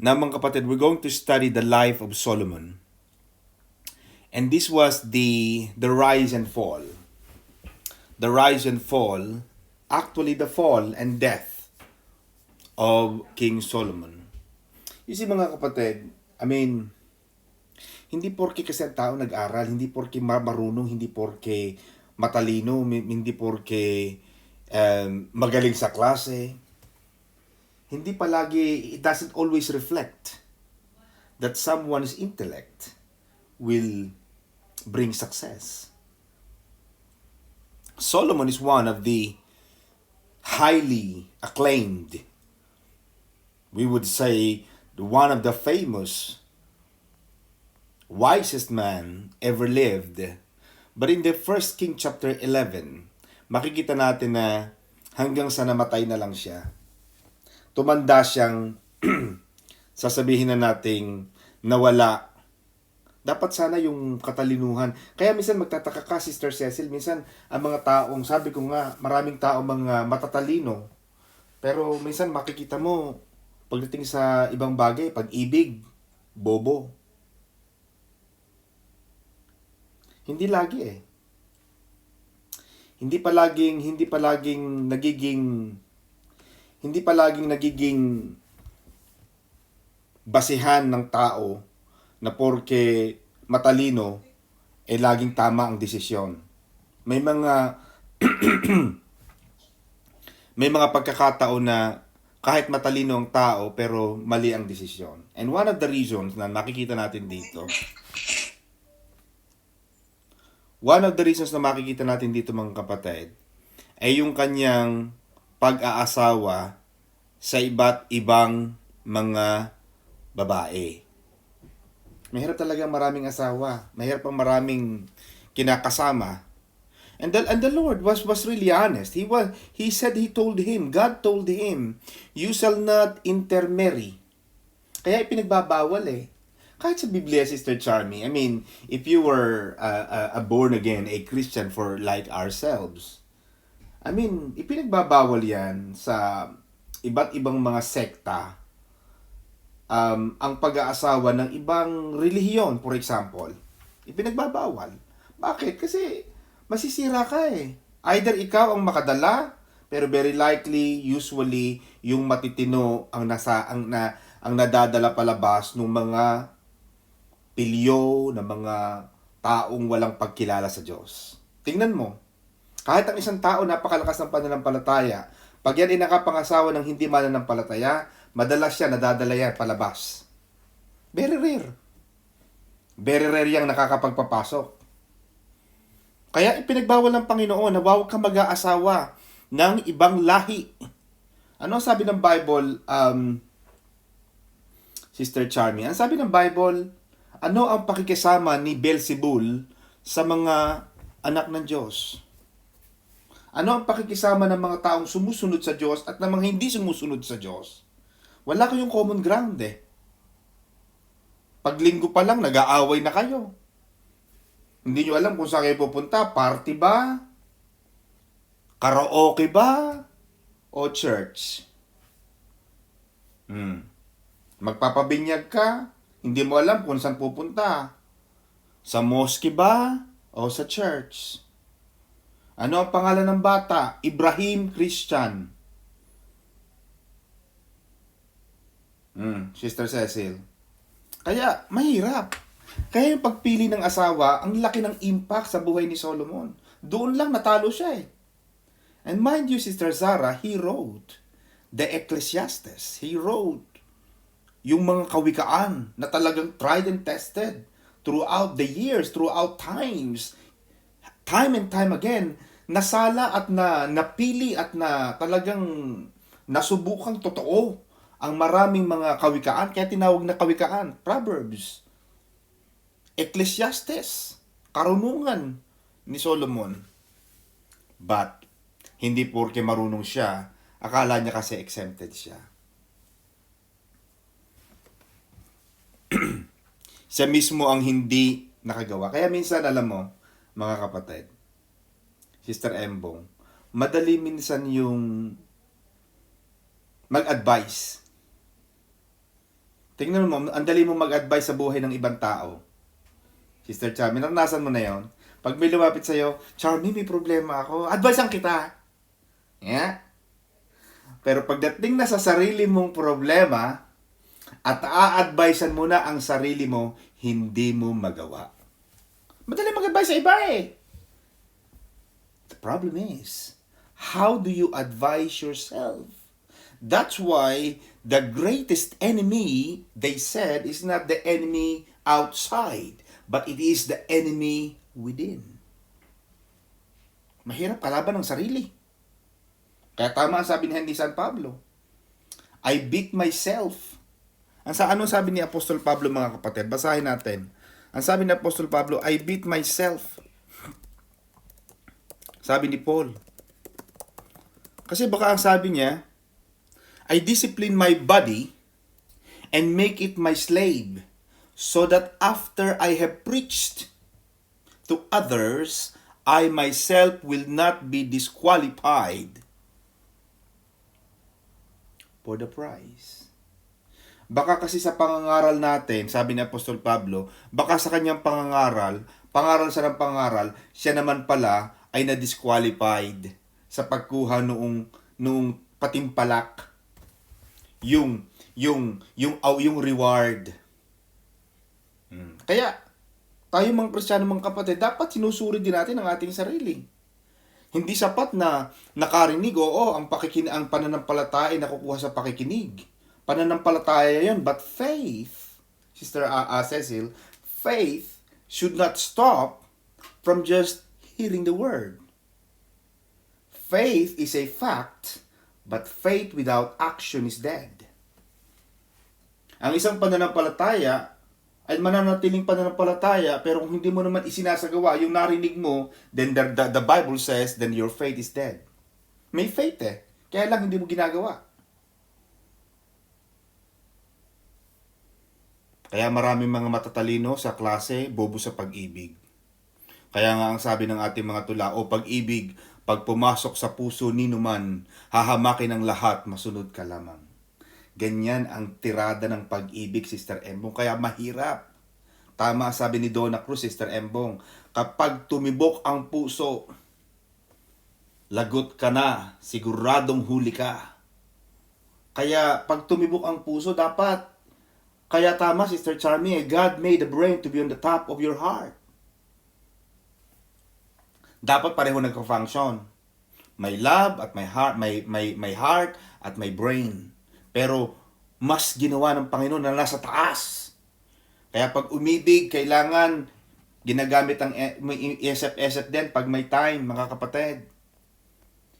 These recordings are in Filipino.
Now mga kapatid, we're going to study the life of Solomon. And this was the rise and fall. The rise and fall, actually the fall and death of King Solomon. You see mga kapatid, hindi porke kasi ang tao nag-aral, hindi porke marunong, hindi porke matalino, hindi porke magaling sa klase, hindi palagi, it doesn't always reflect that someone's intellect will bring success. Solomon is one of the highly acclaimed, we would say, one of the famous, wisest man ever lived. But in the 1 King chapter 11, makikita natin na hanggang sa namatay na lang siya. Tumanda siyang sasabihin na nating nawala. Dapat sana yung katalinuhan. Kaya minsan magtataka ka, Sister Cecil, minsan ang mga taong, sabi ko nga, maraming tao mga matatalino. Pero minsan makikita mo, pagdating sa ibang bagay, pag-ibig, bobo. Hindi lagi eh. Hindi palaging nagiging basihan ng tao na porke matalino laging tama ang desisyon. May mga may mga pagkakataon na kahit matalino ang tao pero mali ang desisyon. And one of the reasons na makikita natin dito mga kapatid ay yung kanyang pag-aasawa sa iba't ibang mga babae. Mahirap talaga maraming asawa. Mahirap ang maraming kinakasama. And the Lord was really honest. God told him, you shall not intermarry. Kaya ipinagbabawal eh. Kahit sa Biblia, Sister Charmy, if you were a born again, a Christian for like ourselves, ipinagbabawal yan sa iba't ibang mga sekta, ang pag-aasawa ng ibang relihiyon, for example. Ipinagbabawal. Bakit? Kasi masisira ka eh. Either ikaw ang makadala, pero very likely, usually, yung matitino ang nadadala palabas ng mga pilyo, ng mga taong walang pagkilala sa Diyos. Tingnan mo, kahit ang isang tao napakalakas ng pananampalataya, pag yan ay nakapangasawa ng hindi mananampalataya, madalas siya nadadala yan palabas. Very rare. Very rare yang nakakapagpapasok. Kaya ipinagbawal ng Panginoon na huwag kang mag-aasawa ng ibang lahi. Ano ang sabi ng Bible, Sister Charmy? Ang sabi ng Bible, ano ang pakikisama ni Beelzebul sa mga anak ng Diyos? Ano ang pakikisama ng mga taong sumusunod sa Diyos at ng mga hindi sumusunod sa Diyos? Wala kayong common ground eh. Paglinggo pa lang, nag-aaway na kayo. Hindi nyo alam kung saan kayo pupunta. Party ba? Karaoke ba? O church? Magpapabinyag ka? Hindi mo alam kung saan pupunta. Sa mosque ba? O sa church? Ano ang pangalan ng bata? Ibrahim Christian. Sister Cecil. Kaya, mahirap. Kaya yung pagpili ng asawa, ang laki ng impact sa buhay ni Solomon. Doon lang natalo siya eh. And mind you, Sister Zara, he wrote the Ecclesiastes. He wrote yung mga kawikaan na talagang tried and tested throughout the years, throughout times, time and time again, nasala at napili at na talagang nasubukang totoo ang maraming mga kawikaan, kaya tinawag na kawikaan, Proverbs, Ecclesiastes, karunungan ni Solomon. But, hindi porke marunong siya, akala niya kasi exempted siya. Siya mismo ang hindi nakagawa. Kaya minsan, alam mo, mga kapatid, Sister Embong, madali minsan yung mag-advise. Tingnan mo, ang dali mo mag-advise sa buhay ng ibang tao. Sister Charmy, naranasan mo na yon. Pag may lumapit sa'yo, Charmy, may problema ako. Advisean kita. Yeah? Pero pagdating na sa sarili mong problema, at a-advisean mo na ang sarili mo, hindi mo magawa. Madali mag-advise sa iba eh. The problem is, how do you advise yourself? That's why the greatest enemy, they said, is not the enemy outside, but it is the enemy within. Mahirap kalaban ng sarili. Kaya tama ang sabi ni San Pablo, I beat myself. Ano sabi ni Apostol Pablo, mga kapatid? Basahin natin. Ang sabi ni Apostol Pablo, I beat myself. Sabi ni Paul. Kasi baka ang sabi niya, I discipline my body and make it my slave, so that after I have preached to others, I myself will not be disqualified for the prize. Baka kasi sa pangangaral natin, sabi ni Apostol Pablo, baka sa kanyang pangangaral siya ng pangaral, siya naman pala ay na-disqualified sa pagkuha noong patimpalak yung reward. Kaya tayo mga Kristiyano, mga kapatid, dapat sinusuri din natin ang ating sarili. Hindi sapat na nakarinig, ang pananampalataya ay nakukuha sa pakikinig. Pananampalataya yan, but faith, Sister Cecil, faith should not stop from just hearing the word. Faith is a fact, but faith without action is dead. Ang isang pananampalataya ay mananatiling pananampalataya, pero kung hindi mo naman isinasagawa yung narinig mo, then the Bible says, then your faith is dead. May faith kaya lang hindi mo ginagawa. Kaya maraming mga matatalino sa klase, bobo sa pag-ibig. Kaya nga ang sabi ng ating mga tula, pag-ibig, pag pumasok sa puso ni numan, hahamakin ang lahat, masunod ka lamang. Ganyan ang tirada ng pag-ibig, Sister Embong. Kaya mahirap. Tama sabi ni Donna Cruz, Sister Embong, kapag tumibok ang puso, lagot ka na, siguradong huli ka. Kaya pag tumibok ang puso, kaya tama, Sister Charmy, God made the brain to be on the top of your heart. Dapat pareho nagka-function. May love at may heart, may heart at may brain. Pero mas ginawa ng Panginoon na nasa taas. Kaya pag umibig, kailangan ginagamit ang isip-isip din pag may time, mga kapatid.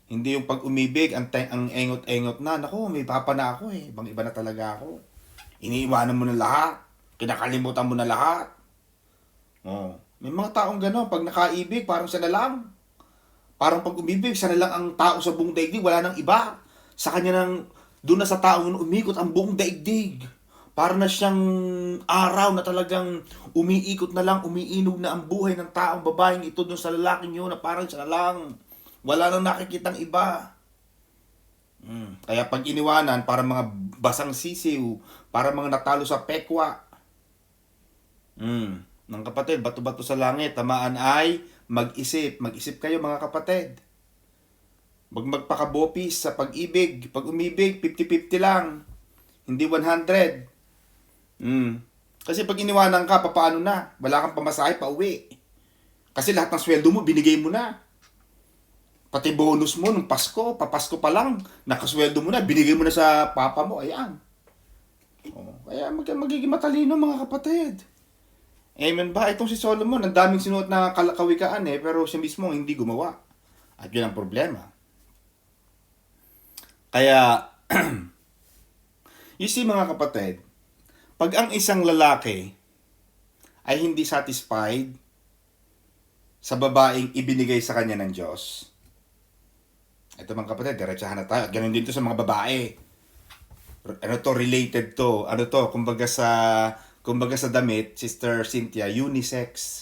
Hindi yung pag umibig, ang engot-engot na. Naku, may papa na ako Ibang iba na talaga ako. Iniiwanan mo na lahat. Kinakalimutan mo na lahat. May mga taong gano'n. Pag nakaibig, parang siya na lang. Parang pag umibig, siya na lang ang tao sa buong daigdig. Wala nang iba. Sa kanya doon na sa taong umikot ang buong daigdig. Para na siyang araw na talagang umiikot na lang, umiinog na ang buhay ng taong babaeng ito doon sa lalaking yun na parang siya na lang. Wala nang nakikitang iba. Kaya pag iniwanan, para mga basang sisiw, para mga natalo sa pekwa. Ng kapatid, bato-bato sa langit, tamaan ay mag-isip. Mag-isip kayo, mga kapatid. Magpakabopis sa pag-ibig. Pag umibig, 50-50 lang. Hindi 100. Kasi pag iniwanan ka, paano na? Wala kang pamasahe, pauwi. Kasi lahat ng sweldo mo, binigay mo na. Pati bonus mo nung Pasko, papasko pa lang, nakasweldo mo na, binigay mo na sa papa mo, ayan. Kaya magiging matalino, mga kapatid. Amen ba? Itong si Solomon, ang daming sinuot na kawikaan pero siya mismo hindi gumawa. At yun ang problema. Kaya, you see, mga kapatid, pag ang isang lalaki ay hindi satisfied sa babaeng ibinigay sa kanya ng Diyos, ito mga kapatid, diretsahan na tayo. Ganun din to sa mga babae. Related to. Kumbaga sa damit, Sister Cynthia, unisex.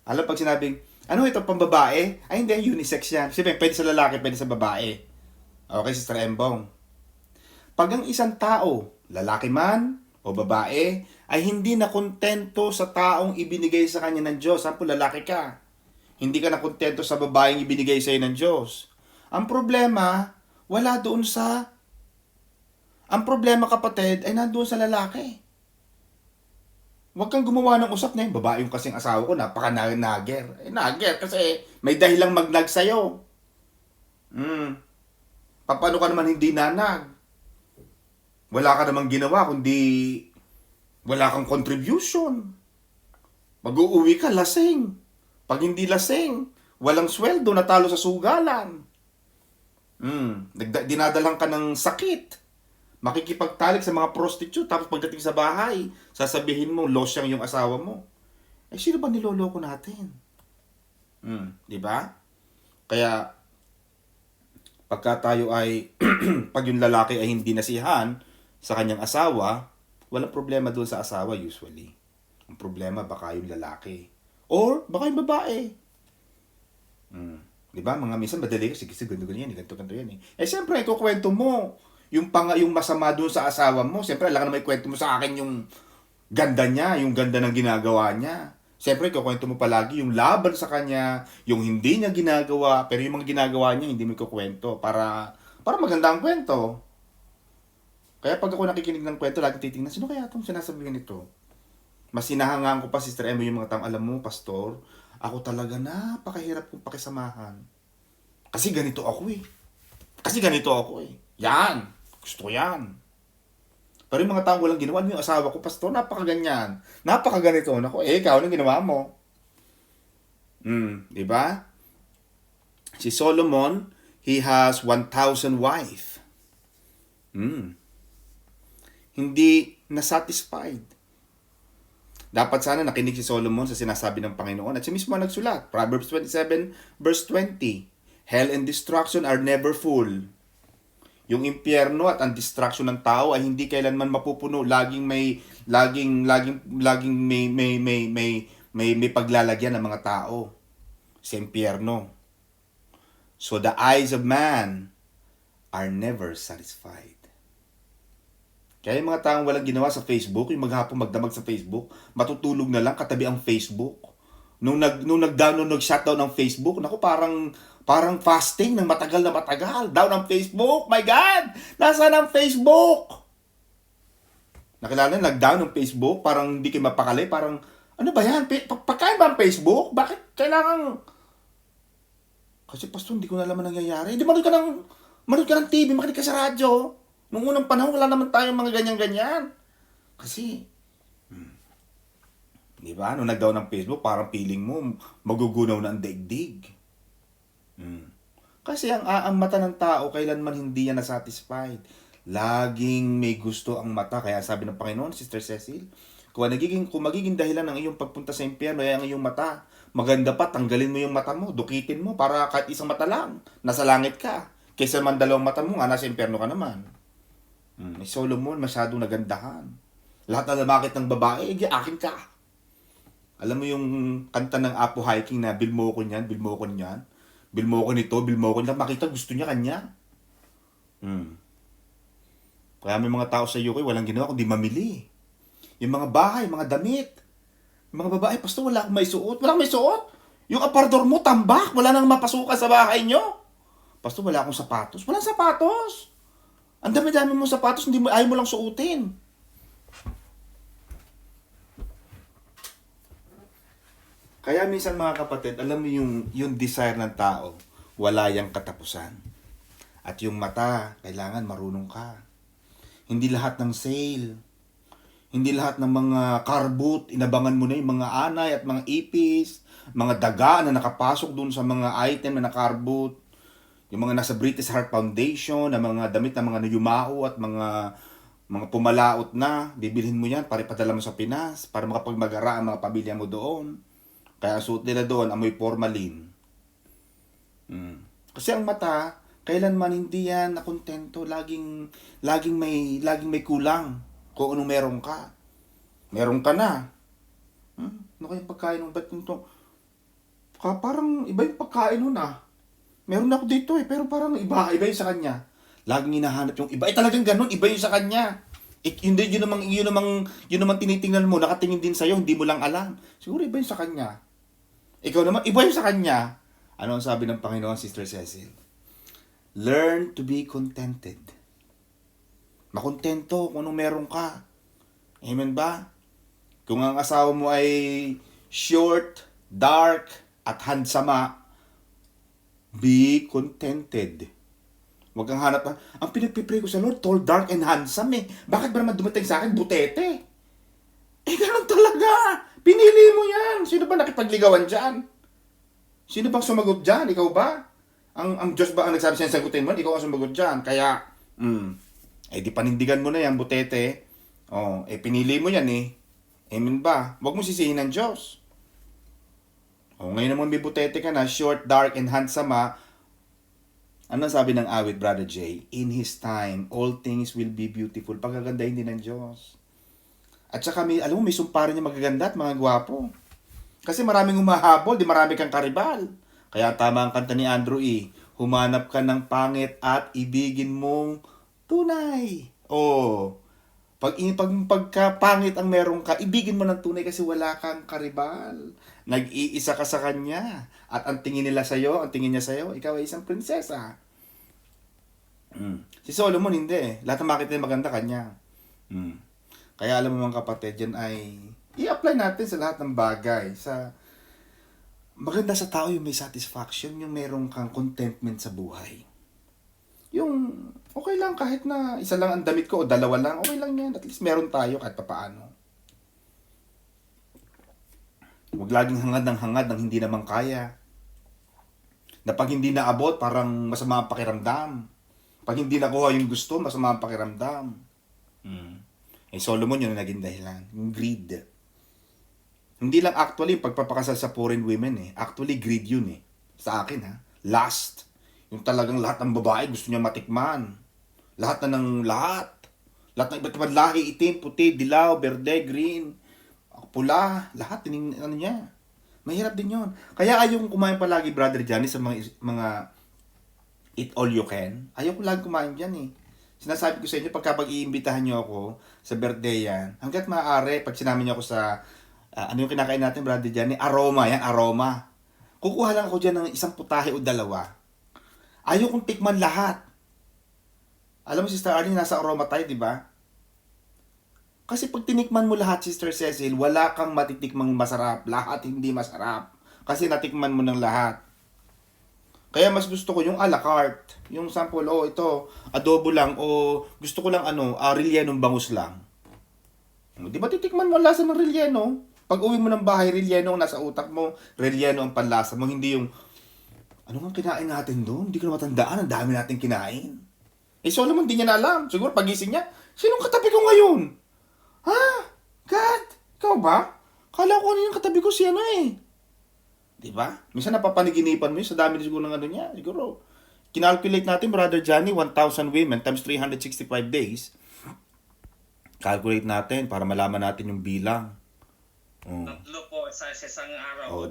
Alam pag sinabing, ito pang babae? Ay hindi, unisex yan. Kasi pwede sa lalaki, pwede sa babae. Okay, Sister Embong. Pag ang isang tao, lalaki man o babae ay hindi na kontento sa taong ibinigay sa kanya ng Diyos. Sample, lalaki ka. Hindi ka na kontento sa babaeng ibinigay sa iyo ng Diyos. Ang problema, wala doon sa... Ang problema, kapatid, ay nandoon sa lalaki. Huwag kang gumawa ng usap na yun. Babae yung kasing asawa ko, napaka-nager. Nager kasi may dahilang magnag sa'yo. Paano ka naman hindi nanag? Wala ka namang ginawa kundi wala kang contribution. Mag-uuwi ka lasing. Pag hindi lasing, walang sweldo, natalo sa sugalan. Dinadalang ka ng sakit. Makikipagtalik sa mga prostitute, tapos pagdating sa bahay, sasabihin mo, losyang yung asawa mo. Eh, sino ba niloloko natin? Di ba? Kaya, pagka tayo ay, pag yung lalaki ay hindi nasihan sa kanyang asawa, walang problema doon sa asawa usually. Ang problema, baka yung lalaki. Or, baka yung babae. Di ba? Mga minsan, madali ka, sige, ganito yan, ganito yan. Eh, siyempre, ikukwento mo. Yung masama doon sa asawa mo, siyempre, alam ka na may kwento mo sa akin yung ganda niya, yung ganda ng ginagawa niya. Siyempre, ikukwento mo palagi yung laban sa kanya, yung hindi niya ginagawa, pero yung mga ginagawa niya, hindi mo ikukwento para maganda ang kwento. Kaya pag ako nakikinig ng kwento, lagi titingnan, sino kaya itong sinasabihin nito? Mas hinahangaan ko pa, Sister Emma, yung mga alam mo, Pastor, ako talaga napakahirap kong pakisamahan. Kasi ganito ako eh. Yan! Gusto ko yan. Pero yung mga taong walang ginawa, yung asawa ko, Pastor, napakaganyan. Napakaganito. Naku, ikaw, anong ginawa mo? Diba? Si Solomon, he has 1,000 wife. Hindi na-satisfied. Dapat sana nakinig si Solomon sa sinasabi ng Panginoon. At siya mismo nagsulat. Proverbs 27, verse 20. Hell and destruction are never full. Yung impyerno at ang distraction ng tao ay hindi kailanman mapupuno. Laging may paglalagyan ng mga tao sa impyerno. So the eyes of man are never satisfied. Kaya yung mga taong walang ginawa sa Facebook, yung maghapong magdamag sa Facebook, matutulog na lang katabi ang Facebook. Nung nag-shutdown ng Facebook, naku, parang fasting ng matagal na matagal. Down ang Facebook. My God! Nasaan ang Facebook? Nakilala, nag-down ang Facebook. Parang hindi kayo mapakali. Parang, ano ba yan? Pagkain ba ang Facebook? Bakit kailangan... Kasi, Pastor, hindi ko na alam ang nangyayari. Hindi, manood ka ng TV, makinig ka sa radyo. Nung unang panahon, wala naman tayong mga ganyan-ganyan. Kasi, di ba? Nung nag-down ng Facebook, parang feeling mo, magugunaw na ang daigdig. Kasi ang mata ng tao, kailanman hindi yan na-satisfied. Laging may gusto ang mata. Kaya sabi ng Panginoon, Sister Cecil, kung magiging dahilan ng iyong pagpunta sa impyerno ay ang iyong mata, maganda pa, tanggalin mo yung mata mo, dukitin mo, para kahit isang mata lang, nasa langit ka. Kaysa man dalawang mata mo, nasa impyerno ka naman. Ni Solomon, masyadong nagandahan. Lahat na lamakit ng babae, akin ka. Alam mo yung kanta ng Apo Hiking na bil mo ko niyan, bil mo ko niyan. Bil mo ko nito, bil mo ko niyan. Makita, gusto niya kanya. Kaya may mga tao sa UK, walang ginawa kundi mamili. Yung mga bahay, mga damit. Yung mga babae, Pastor, wala akong may suot. Wala akong may suot? Yung aparador mo, tambak. Wala nang mapasukan sa bahay nyo. Pastor, wala akong sapatos. Walang sapatos. Ang dami-dami mong sapatos, ayaw mo lang suotin. Kaya minsan mga kapatid, alam mo yung desire ng tao, wala yang katapusan. At yung mata, kailangan marunong ka. Hindi lahat ng sale, hindi lahat ng mga car boot, inabangan mo na yung mga anay at mga ipis, mga daga na nakapasok dun sa mga item na car boot, yung mga nasa British Heart Foundation, na mga damit na mga nayumaho at mga pumalaot na, bibilhin mo yan para ipadala mo sa Pinas, para makapagmagara ang mga pamilya mo doon. Kaya suot nila doon, amoy formalin. Kasi ang mata, kailanman hindi yan nakontento. Laging may kulang kung anong meron ka. Meron ka na. Ano kayong pagkain ng ba't nito? Parang iba yung pagkain nun ah. Meron ako dito pero parang iba yung sa kanya. Laging hinahanap yung iba. Talagang ganun, iba yung sa kanya. Yun namang tinitingnan mo, nakatingin din sa'yo, hindi mo lang alam. Siguro iba yun sa kanya. Ikaw naman, iba yun sa kanya. Ano ang sabi ng Panginoon, Sister Cecil? Learn to be contented. Makontento kung anong meron ka. Amen ba? Kung ang asawa mo ay short, dark, at handsome, be contented. Huwag kang hanap na, ang pinagpipray ko sa Lord, tall, dark, and handsome eh. Bakit ba naman dumating sa akin, butete? Ganun talaga. Pinili mo yan. Sino ba nakipagligawan dyan? Sino bang sumagot dyan? Ikaw ba? Ang Diyos ba ang nagsabi sa'yo sagutin mo? Ikaw ang sumagot dyan. Kaya, di panindigan mo na yan, butete. Pinili mo yan eh. Amen ba? Huwag mo sisihin ng Diyos. Ngayon naman may butete ka na, short, dark, and handsome Ano sabi ng awit, Brother Jay? In His time, all things will be beautiful. Pagagandahin din ng Diyos. At saka, alam mo, may sumparin niya magaganda at mga gwapo. Kasi maraming humahabol, di marami kang karibal. Kaya tama ang kanta ni Andrew E. Humanap ka ng pangit at ibigin mong tunay. Pagka pangit ang meron ka, ibigin mo ng tunay kasi wala kang karibal. Nag-iisa ka sa kanya. At ang tingin nila sa'yo, ang tingin niya sa'yo, ikaw ay isang prinsesa. Si Solomon hindi. Lahat ng makita niya maganda kanya. Kaya alam mo mga kapatid, yan ay i-apply natin sa lahat ng bagay. Maganda sa tao yung may satisfaction, yung meron kang contentment sa buhay. Yung okay lang kahit na isa lang ang damit ko o dalawa lang, okay lang yan. At least meron tayo kahit papaano. Huwag laging hangad ng hindi naman kaya. Na pag hindi naabot, parang masama ang pakiramdam. Pag hindi nakuha yung gusto, masama ang pakiramdam. Solomon yun ang naging dahilan. Yung greed. Hindi lang actually pagpapakasal sa foreign women eh. Actually, greed yun eh. Sa akin ha. Lust. Yung talagang lahat ng babae gusto niya matikman. Lahat ng lahat. Lahat ng iba't ibang lahi, itim, puti, dilaw, berde, green, pula, lahat. Ano niya. Mahirap din yun. Kaya ayong kumain palagi, Brother Johnny, sa mga eat all you can. Ayaw ko lang kumain dyan eh. Sinasabi ko sa inyo, pag-iimbitahan nyo ako sa birthday yan, hanggat maaari, pag sinabi nyo ako sa, ano yung kinakain natin, Brother Johnny? Aroma, yan, aroma. Kukuha lang ako dyan ng isang putahe o dalawa. Ayaw kong tikman lahat. Alam mo, Sister Arlene, nasa aroma tayo, di ba? Kasi pag tinikman mo lahat, Sister Cecil, wala kang matitikmang masarap. Lahat hindi masarap. Kasi natikman mo ng lahat. Kaya mas gusto ko yung a la carte. Yung sample, ito, adobo lang, gusto ko lang rellenong bangus lang. Di ba titikman mo ang lasa ng relleno? Pag uwi mo ng bahay, relleno ang nasa utak mo, relleno ang panlasa mo, hindi yung, ano nga kinain natin doon? Hindi ko na matandaan, ang dami natin kinain. Solomon, di niya na alam. Siguro pagising niya, sinong katabi ko ngayon? Ha? God? Ikaw ba? Kala ko ano yung katabi ko si Diba? Minsan napapaniginipan mo yun sa dami siguro ng niya. Siguro, kinalculate natin, Brother Johnny, 1,000 women times 365 days. Calculate natin para malaman natin yung bilang. Tatlo po sa isang araw.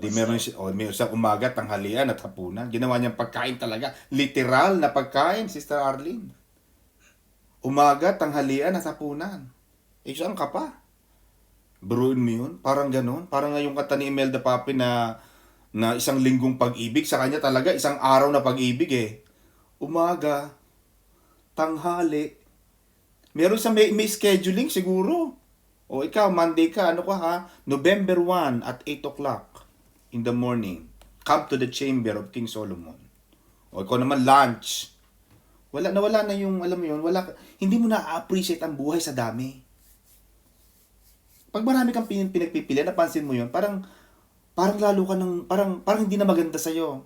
May isang umaga, tanghalian at hapunan. Ginawa niyang pagkain talaga. Literal na pagkain, Sister Arlene. Umaga, tanghalian at hapunan. Saan ka pa? Bruin mo yun? Parang ganun. Parang yung kanta ni Imelda Papi na isang linggong pag-ibig. Sa kanya talaga, isang araw na pag-ibig eh. Umaga, tanghali. Meron sa may scheduling siguro. Ikaw, Monday ka, November 1 at 8 o'clock in the morning. Come to the chamber of King Solomon. Ikaw naman, lunch. Wala na yung, alam mo yun, hindi mo na-appreciate ang buhay sa dami. Pag marami kang pinagpipili, napansin mo yun, parang lalo ka parang hindi na maganda sa'yo.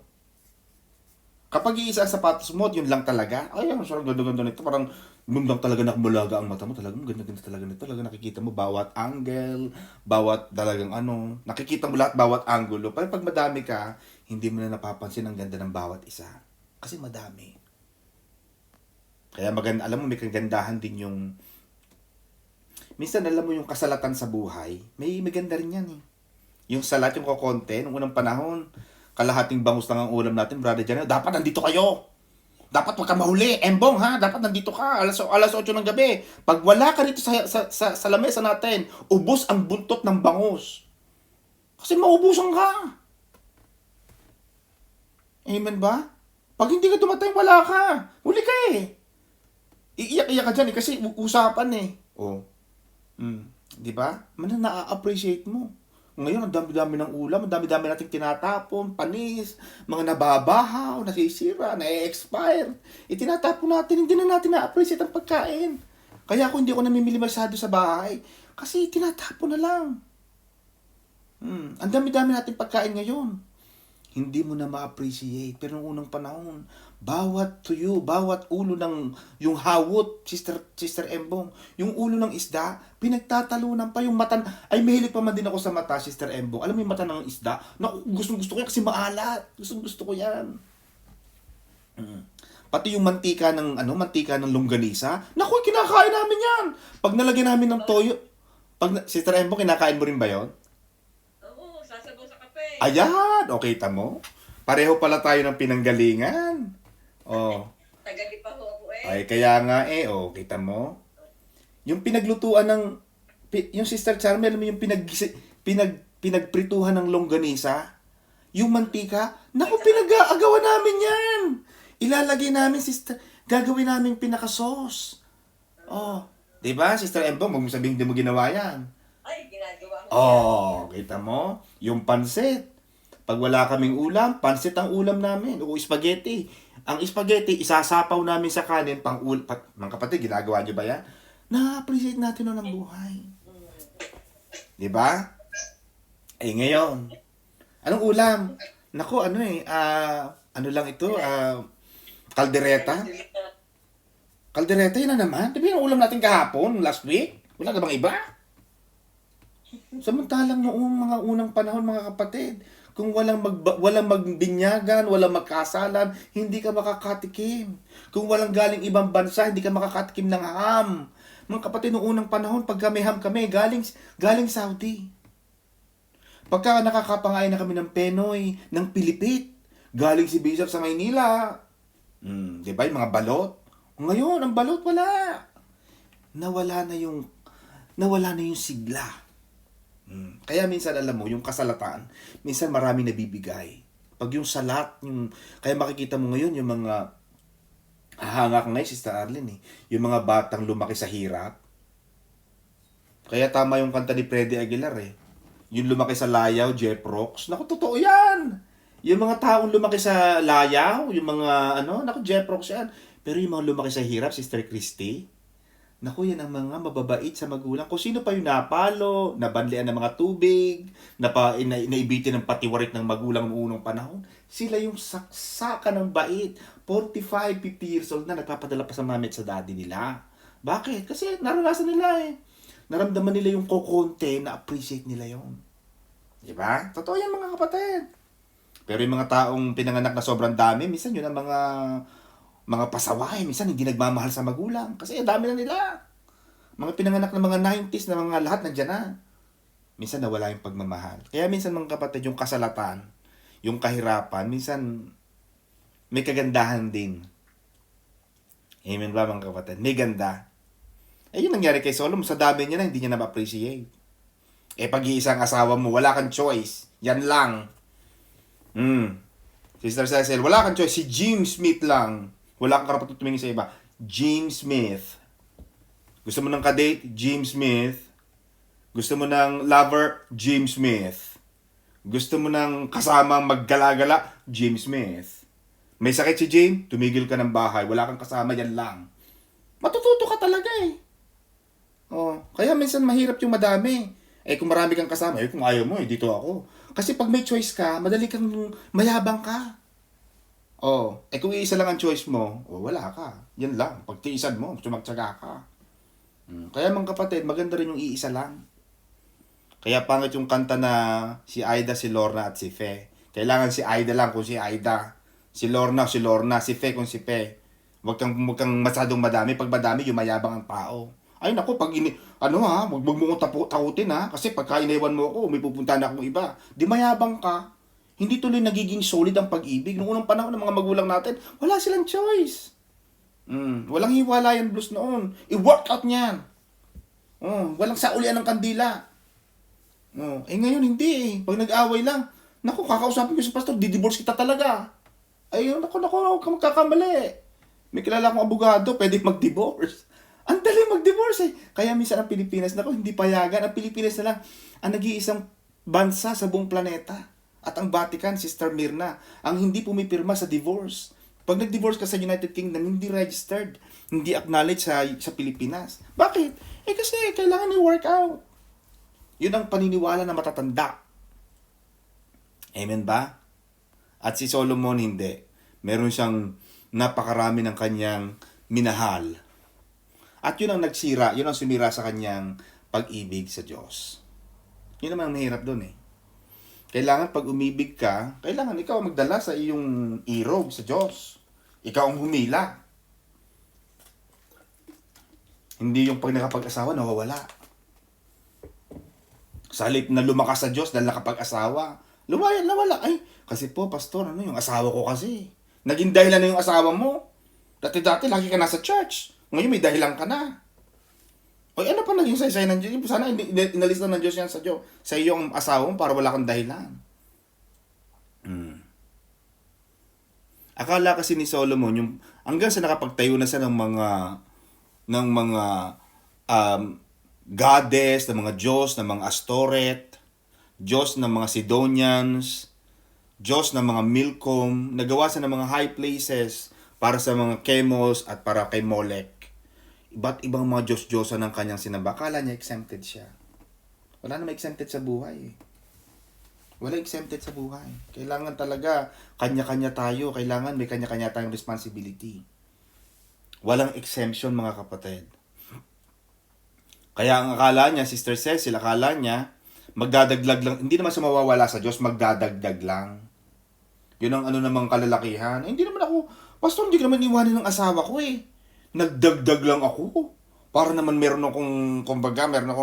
Kapag iisa ang sapatos mo, yun lang talaga. Ang sarang ganda-ganda nito. Parang gundang talaga nakabulaga ang mata mo. Talagang ganda-ganda talaga nito. Talaga nakikita mo bawat angle, bawat talagang nakikita mo lahat bawat angulo. Pero pag madami ka, hindi mo na napapansin ang ganda ng bawat isa. Kasi madami. Kaya maganda, alam mo, may kagandahan din yung minsan alam mo yung kasalatan sa buhay, may maganda rin yan eh. Yung salat, yung kokonte, nung unang panahon, kalahating bangus lang ang ulam natin, Brother Johnny, dapat nandito kayo. Dapat wag ka mahuli. Embong ha, dapat nandito ka alas 8 ng gabi. Pag wala ka dito sa lamesa natin, ubos ang buntot ng bangus. Kasi maubusan ka. Amen ba? Pag hindi ka dumating, wala ka. Huli ka eh. Iiyak-iyak ka dyan eh, kasi usapan eh. Oh. Di ba? Na-appreciate mo. Ngayon, ang dami-dami ng ulam, ang dami-dami nating tinatapon, panis, mga nababahaw, nasisira, na-expire. Itinatapon natin, hindi na natin na-appreciate ang pagkain. Kaya ako hindi ako namimili masyado sa bahay. Kasi tinatapon na lang. Ang dami-dami nating pagkain ngayon. Hindi mo na ma-appreciate. Pero noong unang panahon, bawat tuyo, bawat ulo ng yung hawot, Sister Embong, yung ulo ng isda, pinagtatalunan pa yung mata. Ay, mahilig pa man din ako sa mata, Sister Embong. Alam mo yung mata ng isda? Naku, gusto ko yan kasi maalat. Gusto ko yan. Pati yung mantika ng longganisa. Naku, kinakain namin yan. Pag nalagyan namin ng toyo, Sister Embong, kinakain mo rin ba yon? Ayan, okay tamo. Pareho pala tayo ng pinanggalingan. Oh. Tagali pa ho ako eh. Ay, kaya nga eh, oh, kita mo. Yung pinaglutuan yung Sister Charmel, alam mo yung pinagprituhan ng longganisa, yung mantika, naku, pinag-aagawan namin yan. Ilalagay namin, gagawin namin pinaka-sauce. Oh, di ba, Sister Embong, huwag mo sabihin hindi mo ginawa yan. Ay, ginagawa ko Oh, kita mo? Yung pansit. Pag wala kaming ulam, pansit ang ulam namin. O spaghetti. Ang spaghetti, isasapaw namin sa kanin, mga kapatid, ginagawa nyo ba yan? Na-appreciate natin nun ang buhay. Di ba? Eh, ngayon. Anong ulam? Naku, ano lang ito? Kaldereta? Kaldereta, yun na naman. Di ba yung ulam natin kahapon, last week? Wala na bang iba? Samantalang noong mga unang panahon, mga kapatid, kung walang magbinyagan, walang magkasalan, hindi ka makakatikim. Kung walang galing ibang bansa, hindi ka makakatikim ng ham. Mga kapatid, noong unang panahon, pagka may ham kami, galing Saudi. Pagka nakakapangain na kami ng Penoy, ng Pilipit, galing si Bishop sa Maynila. Di ba yung mga balot? Ngayon, ang balot wala. Nawala na yung sigla. Kaya minsan alam mo, yung kasalatan, minsan maraming nabibigay. Pag yung salat, kaya makikita mo ngayon yung mga hahanga ka ngayon, Sister Arlene, yung mga batang lumaki sa hirap. Kaya tama yung kanta ni Freddy Aguilar Yung lumaki sa layaw, Jeff Rocks. Naku, totoo yan! Yung mga taong lumaki sa layaw, yung mga naku, Jeff Rocks yan. Pero yung mga lumaki sa hirap, Sister Christy, naku, yan ang mga mababait sa magulang. Kung sino pa yung napalo, nabanlian ng mga tubig, naibitin ng patiwarik ng magulang noong unang panahon, sila yung saksaka ng bait. 45, 50 years old na, nagpapadala pa sa mami at sa daddy nila. Bakit? Kasi naranasan nila Naramdaman nila yung kokonte, na-appreciate nila yon. Diba? Totoo yan, mga kapatid. Pero yung mga taong pinanganak na sobrang dami, minsan yun ang mga pasaway, minsan hindi nagmamahal sa magulang. Kasi dami na nila. Mga pinanganak ng mga 90s na mga lahat nandiyan na. Minsan nawala yung pagmamahal. Kaya minsan mga kapatid, yung kasalatan, yung kahirapan, minsan may kagandahan din. Amen ba mga kapatid? May ganda. Yun nangyari kay Solomon. Sa dami niya na, hindi niya na-appreciate. Pag-iisang asawa mo, wala kang choice. Yan lang. Sister Cecil, wala kang choice. Si James Smith lang. Wala kang karapat tumingin sa iba. James Smith. Gusto mo ng kadate? James Smith. Gusto mo ng lover? James Smith. Gusto mo ng kasamang maggala-gala? James Smith. May sakit si James? Tumigil ka ng bahay. Wala kang kasama, yan lang. Matututo ka talaga kaya minsan mahirap yung madami. Kung marami kang kasama, kung ayaw mo, dito ako. Kasi pag may choice ka, madali kang mayabang ka. Kung iisa lang ang choice mo, wala ka. Yan lang. Pagtiisan mo, sumagtsaga ka. Kaya mga kapatid, maganda rin yung iisa lang. Kaya pangit yung kanta na si Aida, si Lorna at si Fe. Kailangan si Aida lang kung si Aida. Si Lorna, si Fe kung si Fe. Huwag kang masyadong madami. Pag madami, yumayabang ang tao. Ay naku, pag wag mo kong takutin kasi pagka inewan mo ako, may pupunta na akong iba. Di mayabang ka. Hindi tuloy nagiging solid ang pag-ibig. Noong unang panahon ng mga magulang natin, wala silang choice. Walang hiwalayan blues noon. I-work out niyan. Walang saulian ng kandila. Ngayon hindi eh. Pag nag-away lang, naku, kakausapin ko si pastor, didivorce kita talaga. Ay, naku, huwag ka magkakamali. May kilala akong abogado, pwede mag-divorce. Ang dali mag-divorce eh. Kaya minsan ang Pilipinas, naku, hindi payagan. Ang Pilipinas na lang ang nag-iisang bansa sa buong planeta. At ang Vatican, Sister Mirna, ang hindi pumipirma sa divorce. Pag nag-divorce ka sa United Kingdom, hindi registered, hindi acknowledged sa Pilipinas. Bakit? Kasi kailangan i-work out. Yun ang paniniwala na matatanda. Amen ba? At si Solomon hindi. Meron siyang napakarami ng kanyang minahal. At yun ang nagsira, yun ang sumira sa kanyang pag-ibig sa Diyos. Yun naman ang mahirap doon eh. Kailangan pag umibig ka, kailangan ikaw magdala sa iyong irog sa Diyos. Ikaw ang humila. Hindi yung pag nakapag-asawa, nawawala. Sa halip na lumakas sa Diyos dahil nakapag-asawa, nawala. Ay, kasi po, pastor, yung asawa ko kasi. Naging dahilan na yung asawa mo. Dati-dati, lagi ka nasa church. Ngayon may dahilan ka na. O ano pa naging saysay ng Diyos? Sana inalis na ng Diyos yan sa Diyos. Sa iyong asawa mo para wala kang dahilan. Akala kasi ni Solomon, yung, hanggang sa nakapagtayo na siya ng mga goddess, ng mga Diyos, ng mga Astoret, Diyos ng mga Sidonians, Diyos ng mga Milcom, nagawa siya ng mga high places para sa mga Chemos at para kay Molech. Iba't ibang mga Diyos-Diyosan ng kanyang sinamba. Akala niya exempted siya. Wala na exempted sa buhay. Wala exempted sa buhay. Kailangan talaga, kanya-kanya tayo. Kailangan may kanya-kanya tayong responsibility. Walang exemption mga kapatid. Kaya ang akala niya, Sister Cecil, akala niya, magdadaglag lang. Hindi naman siya mawawala sa Diyos, magdadagdag lang. Yun ang ano namang kalalakihan. Hindi naman ako, pastor, hindi ko naman iwanin ng asawa ko eh. Nagdagdag lang ako. Para naman meron akong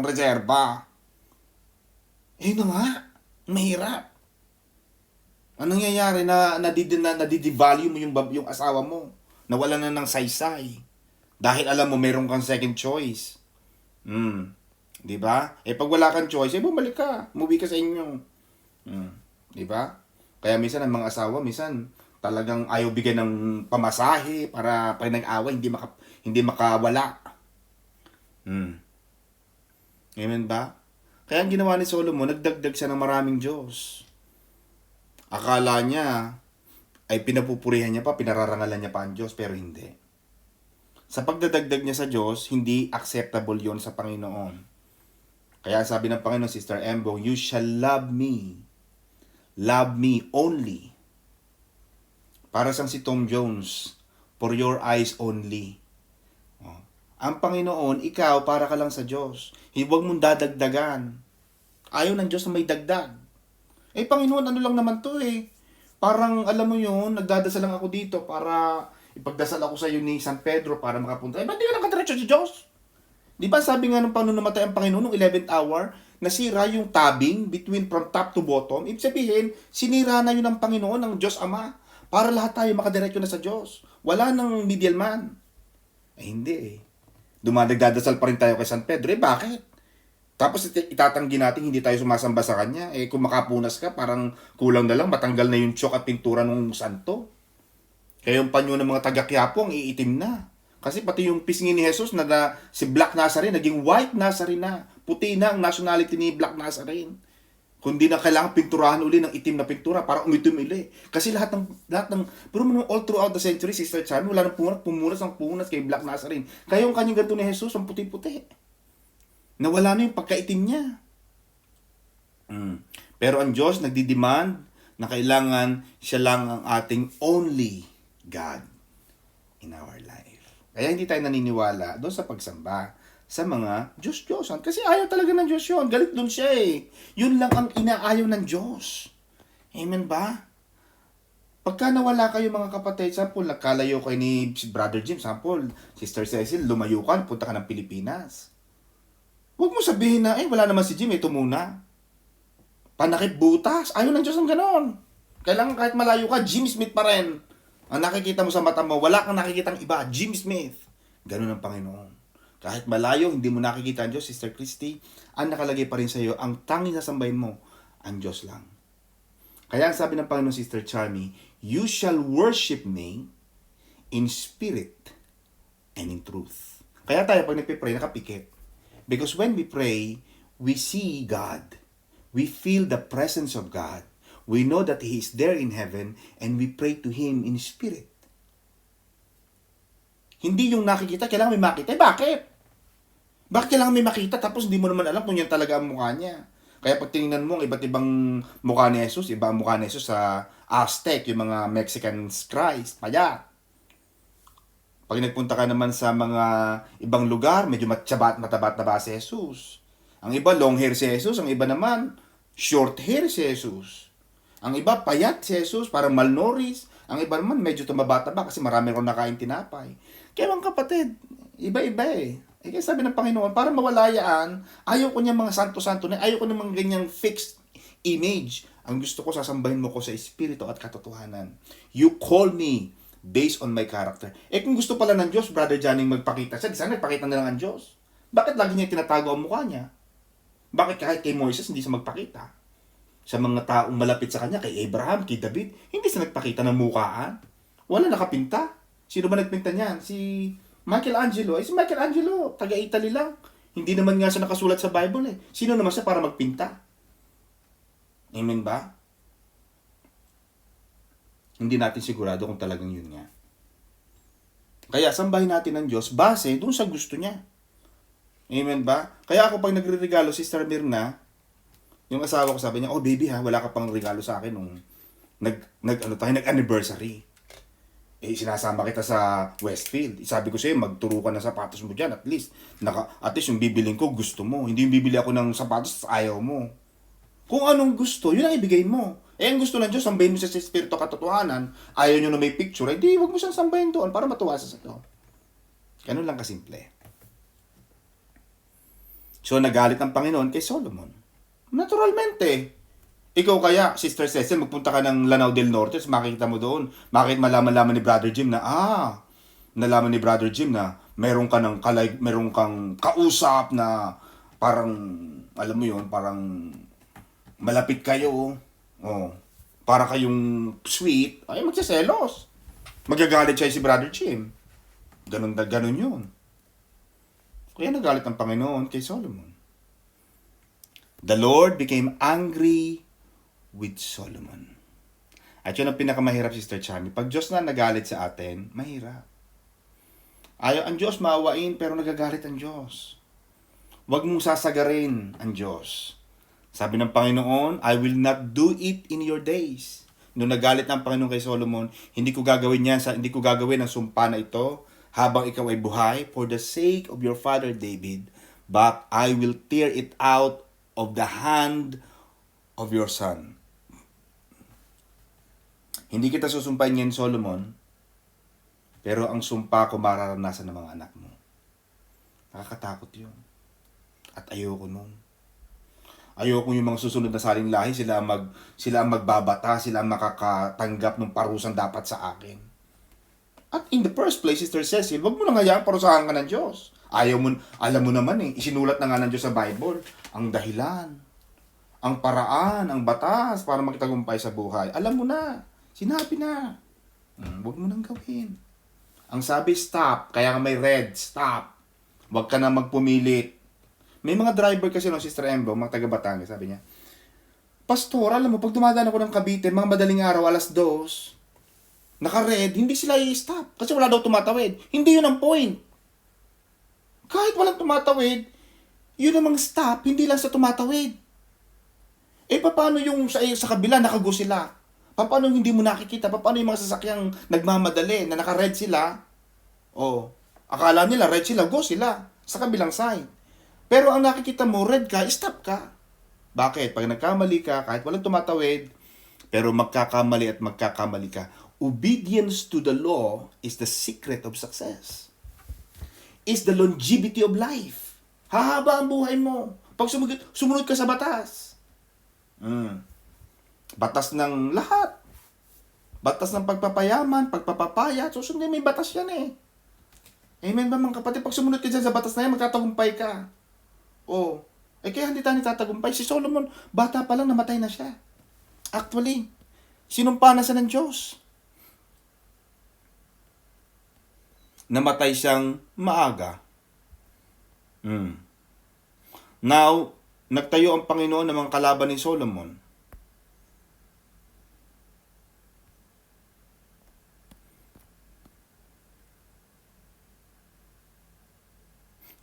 reserba. Na nga, mahirap. Anong nangyayari na nadidevalue mo yung asawa mo? Nawala na ng saysay. Dahil alam mo, meron kang second choice. Di ba? Pag wala kang choice, bumalik ka. Umuwi ka sa inyo. Di ba? Kaya minsan ang mga asawa, minsan talagang ayaw bigyan ng pamasahe para pag nag-away, hindi makawala. Amen ba? Kaya ang ginawa ni Solomon, nagdagdag siya ng maraming Diyos. Akala niya, ay pinapupurihan niya pa, pinararangalan niya pa ang Diyos, pero hindi. Sa pagdadagdag niya sa Diyos, hindi acceptable yon sa Panginoon. Kaya sabi ng Panginoon, Sister Embo, you shall love me only. Para siyang si Tom Jones, for your eyes only. Ang Panginoon, ikaw, para ka lang sa Diyos. Huwag mong dadagdagan. Ayaw ng Diyos na may dagdag. Panginoon, ano lang naman to eh. Parang, alam mo yun, nagdadasal lang ako dito para ipagdasal ako sa iyo ni San Pedro para makapunta. Ba't di ka nakadiretso sa Diyos? Di ba sabi nga nung paano namatay ang Panginoon nung 11th hour, nasira yung tabing between from top to bottom. Ibig sabihin, sinira na yun ng Panginoon, ng Diyos Ama, para lahat tayo makadiretso na sa Diyos. Wala nang middleman. Hindi eh. Dumadagdadasal pa rin tayo kay San Pedro. Bakit? Tapos itatanggi natin hindi tayo sumasamba sa kanya. Kung makapunas ka, parang kulang na lang, matanggal na yung chok at pintura ng santo. Kaya yung panyo ng mga taga-Quiapo, ang iitim na. Kasi pati yung pisngi ni Jesus na si Black Nazarene, naging White Nazarene na. Puti na ang nationality ni Black Nazarene. Kundi na kailangan pinturahan uli ng itim na pintura para umitim uli. Kasi lahat ng pero all throughout the century, Sister Charmy, wala nang pumunas kay Black Nazarene. Kaya yung kanyang ganito ni Jesus, ang puti-puti. Nawala na yung pagkaitim niya. Pero ang Diyos nagdidemand na kailangan siya lang ang ating only God in our life. Kaya hindi tayo naniniwala doon sa pagsamba sa mga Diyos-Diyosan. Kasi ayaw talaga ng Diyos yun. Galit doon siya eh. Yun lang ang inaayaw ng Diyos. Amen ba? Pagka nawala kayo mga kapatid, sample, nagkalayo kayo ni Brother Jim, sample, Sister Cecil, lumayo ka, punta ka ng Pilipinas. Huwag mo sabihin na, wala naman si Jim, ito muna. Panakip butas. Ayaw ng Diyos ng ganon. Kailangan kahit malayo ka, Jim Smith pa rin. Ang nakikita mo sa mata mo, wala kang nakikitang iba, Jim Smith. Ganun ang Panginoon. Kahit malayo, hindi mo nakikita ang Diyos, Sister Christy, ang nakalagay pa rin sa iyo, ang tanging sasambahin mo, ang Diyos lang. Kaya ang sabi ng Panginoon, Sister Charmy, you shall worship me in spirit and in truth. Kaya tayo pag nagpipray, nakapikit. Because when we pray, we see God. We feel the presence of God. We know that He is there in heaven and we pray to Him in spirit. Hindi yung nakikita, kailangan may makita. Bakit? Bakit kailangan may makita tapos hindi mo naman alam kung yan talaga ang mukha niya? Kaya pag tinignan mo ang iba't ibang mukha ni Jesus, iba ang mukha ni Jesus sa Aztec, yung mga Mexican Christ, payat. Pag nagpunta ka naman sa mga ibang lugar, medyo mataba si Jesus. Ang iba, long hair si Jesus. Ang iba naman, short hair si Jesus. Ang iba, payat si Jesus, parang malnourished. Ang iba naman, medyo tumaba-taba kasi marami rin nakain tinapay. Kaya mga kapatid, iba-iba eh. Kaya sabi ng Panginoon, para mawala yan, ayaw ko niya mga santo-santo na, ayaw ko ng mga ganyang fixed image. Ang gusto ko, sasambahin mo ko sa espiritu at katotohanan. You call me based on my character. Kung gusto pala ng Diyos, Brother Johnny, magpakita siya, di sana nagpakita na lang ang Diyos. Bakit lagi niya tinatago ang mukha niya? Bakit kahit kay Moises, hindi siya magpakita? Sa mga taong malapit sa kanya, kay Abraham, kay David, hindi siya nagpakita ng mukhaan. Wala nakapinta. Sino ba nagpinta niyan? Si Michelangelo. Si Michelangelo, taga-Italy lang. Hindi naman nga siya nakasulat sa Bible eh. Sino naman siya para magpinta? Amen ba? Hindi natin sigurado kung talagang yun nga. Kaya sambahin natin ang Diyos base dun sa gusto niya. Amen ba? Kaya ako pag nagre-regalo, Sister Mirna, yung asawa ko sabi niya, oh baby ha, wala ka pang regalo sa akin nung nag-anniversary. Sinasama kita sa Westfield. Sabi ko sa'yo, magturo ka ng sapatos mo dyan. At least yung bibiling ko, gusto mo. Hindi yung bibili ako ng sapatos, ayaw mo. Kung anong gusto, yun ang ibigay mo. Ang gusto ng Diyos, sambahin mo siya sa espiritu katotohanan. Ayaw nyo na may picture, hindi, huwag mo siyang sambahin doon para matuwa sa ito. Ganun lang kasimple. So, nagalit ang Panginoon kay Solomon. Naturalmente. Ikaw kaya, Sister Cecil, magpunta ka ng Lanao del Norte, makikita mo doon, malaman ni Brother Jim na, nalaman ni Brother Jim na meron kang kausap na parang, alam mo yun, parang malapit kayo, para kayong sweet, ay magsiselos. Magagalit siya si Brother Jim. Ganun yun. Kaya nagalit ang Panginoon kay Solomon. The Lord became angry with Solomon. At yun ang pinakamahirap, Sister Charmy. Pag Diyos na nagalit sa atin, mahirap. Ayaw ang Diyos maawain, pero nagagalit ang Diyos. Huwag mong sasagarin ang Diyos. Sabi ng Panginoon, I will not do it in your days. Nung nagalit ng Panginoon kay Solomon, hindi ko gagawin ang sumpa na ito habang ikaw ay buhay for the sake of your father David, but I will tear it out of the hand of your son. Hindi kita susumpain yan, Solomon, pero ang sumpa ko mararanasan ng mga anak mo. Nakakatakot yun. At ayoko nun. Ayoko yung mga susunod na saling lahi, sila ang magbabata, sila ang makakatanggap ng parusang dapat sa akin. At in the first place, Sister Cecil, wag mo nang hayaan parusahan ka ng Diyos. Alam mo naman isinulat na nga ng Diyos sa Bible, ang dahilan, ang paraan, ang batas para makitagumpay sa buhay. Alam mo na, sinabi na. Wag mo nang gawin. Ang sabi, stop. Kaya may red, stop. Wag ka na magpumilit. May mga driver kasi Sister Embo, mga taga Batangas, sabi niya, Pastor, alam mo, pag dumadaan ako ng Cavite, mga madaling araw, 2:00, naka-red, hindi sila i-stop. Kasi wala daw tumatawid. Hindi yun ang point. Kahit walang tumatawid, yun namang stop, hindi lang sa tumatawid. Paano yung sa kabila, nakago sila? Paano hindi mo nakikita? Paano yung mga sasakyang nagmamadali, na naka-red sila? Akala nila, red sila, go sila. Sa kabilang side. Pero ang nakikita mo, red ka, stop ka. Bakit? Pag nagkamali ka, kahit walang tumatawid, pero magkakamali ka, obedience to the law is the secret of success. Is the longevity of life. Hahaba ang buhay mo. Pag sumunod ka sa batas. Batas ng lahat. Batas ng pagpapayaman, pagpapapaya, susundin may batas yan eh. Amen ba mga kapatid? Pag sumunod ka dyan sa batas na yan, magtatagumpay ka. Oh. Kaya hindi tayo nagtatagumpay. Si Solomon, bata pa lang, namatay na siya. Actually, sinumpa na siya ng Diyos. Namatay siyang maaga. Now, nagtayo ang Panginoon ng mga kalaban ni Solomon.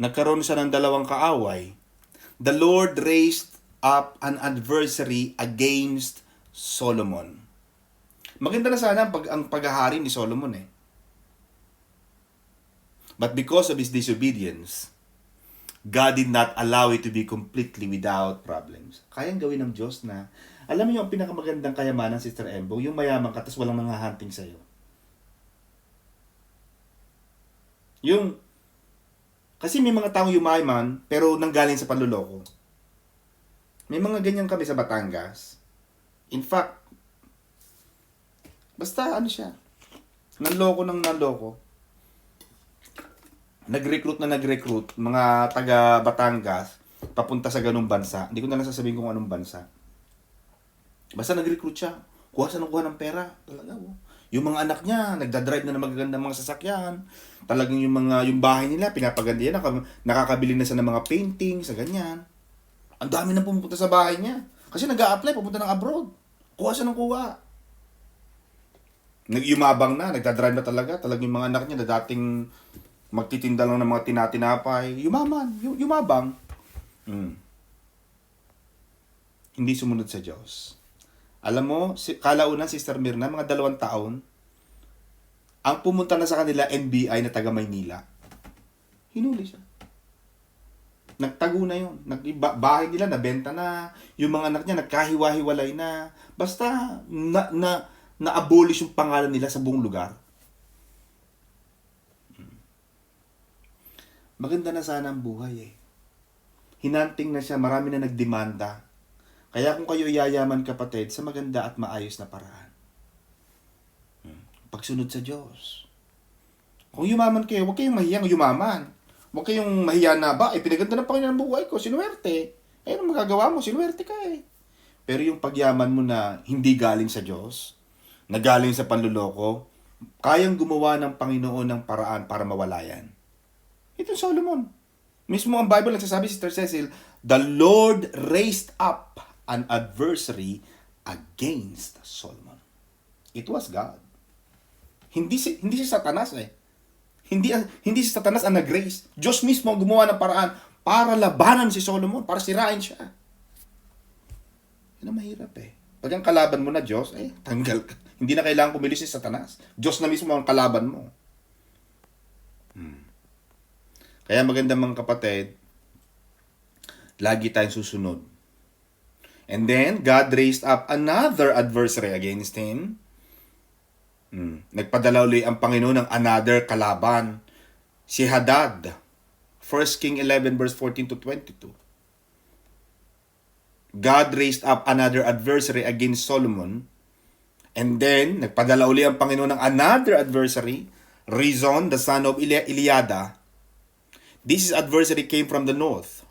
Nagkaroon siya ng dalawang kaaway. The Lord raised up an adversary against Solomon. Maganda na sana ang paghahari ni Solomon eh. But because of his disobedience, God did not allow it to be completely without problems. Kayang gawin ng Diyos na, alam mo yung pinakamagandang kayamanan, Sister Embo, yung mayaman ka, tapos walang mga hunting sa'yo. Kasi may mga taong yumaman, pero nanggaling sa panluloko. May mga ganyan kami sa Batangas. In fact, basta siya, nanloko ng nanloko. Nag-recruit, mga taga Batangas, papunta sa ganung bansa. Hindi ko na lang sasabihin kung anong bansa. Basta nag-recruit siya. Kuha ng pera. Talaga, Yung mga anak niya, nagdadrive na ng magagandang mga sasakyan. Talagang yung bahay nila, pinapaganda yan. Nakakabili na siya ng mga painting, sa ganyan. Ang dami na pumunta sa bahay niya. Kasi nag-a-apply, pupunta ng abroad. Kuha siya ng kuha. Yumabang na, nagdadrive na talaga. Talagang yung mga anak niya na dating magtitinda lang ng mga tinatinapay. Yumabang. Hindi sumunod sa Diyos. Alam mo, kalaunan, Sister Mirna, mga 2 taon, ang pumunta na sa kanila, NBI na taga Maynila. Hinuli siya. Nagtago na yun. Bahay nila, nabenta na. Yung mga anak niya, nagkahiwa-hiwalay na. Basta, na-abolish yung pangalan nila sa buong lugar. Maganda na sana ang buhay eh. Hinanting na siya, marami na nagdemanda. Kaya kung kayo yayaman kapatid, sa maganda at maayos na paraan. Pagsunod sa Diyos. Kung yumaman kayo, huwag kayong mahiyang yumaman. Huwag kayong mahiya na ba, pinaganda ng Panginoon ang buhay ko, sinuwerte. Ano magagawa mo, sinuwerte ka eh. Pero yung pagyaman mo na hindi galing sa Diyos, na galing sa panluloko, kayang gumawa ng Panginoon ng paraan para mawala yan. Ito Solomon. Mismo ang Bible nagsasabi, Sister Cecil, the Lord raised up an adversary against Solomon. It was God. Hindi si Satanas eh. Hindi si Satanas ang nag-raise. Diyos mismo ang gumawa ng paraan para labanan si Solomon, para sirain siya. Yan ang mahirap eh. Pag ang kalaban mo na Diyos, tanggal ka. Hindi na kailangan pumili si Satanas. Diyos na mismo ang kalaban mo. Kaya maganda mga kapatid, lagi tayong susunod. And then, God raised up another adversary against him. Nagpadala uli ang Panginoon ng another kalaban. Si Hadad. 1 King 11 verse 14 to 22. God raised up another adversary against Solomon. And then, nagpadala uli ang Panginoon ng another adversary. Rezon, the son of Eliada. This adversary came from the north.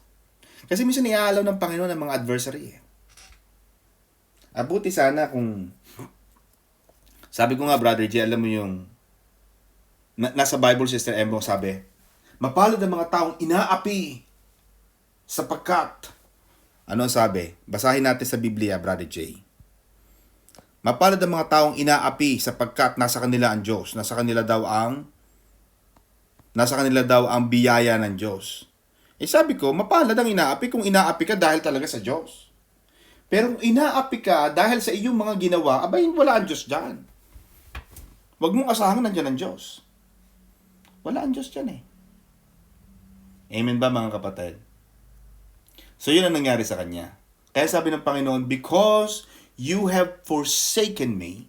Kasi minsan iaalaw ng Panginoon ng mga adversary eh. Abuti sana kung sabi ko nga, Brother J, alam mo yung nasa Bible, Sister Embo, sabi, mapalad ang mga taong inaapi sapagkat, ano ang sabi? Basahin natin sa Biblia, Brother J. Mapalad ang mga taong inaapi sapagkat nasa kanila ang Diyos. Nasa kanila daw ang biyaya ng Diyos. Sabi ko, mapalad ang inaapi kung inaapi ka dahil talaga sa Diyos. Pero kung inaapi ka dahil sa iyong mga ginawa, abay, wala ang Diyos dyan. Huwag mong asahan nandiyan ang Diyos. Wala ang Diyos dyan eh. Amen ba mga kapatid? So yun ang nangyari sa kanya. Kaya sabi ng Panginoon, because you have forsaken me,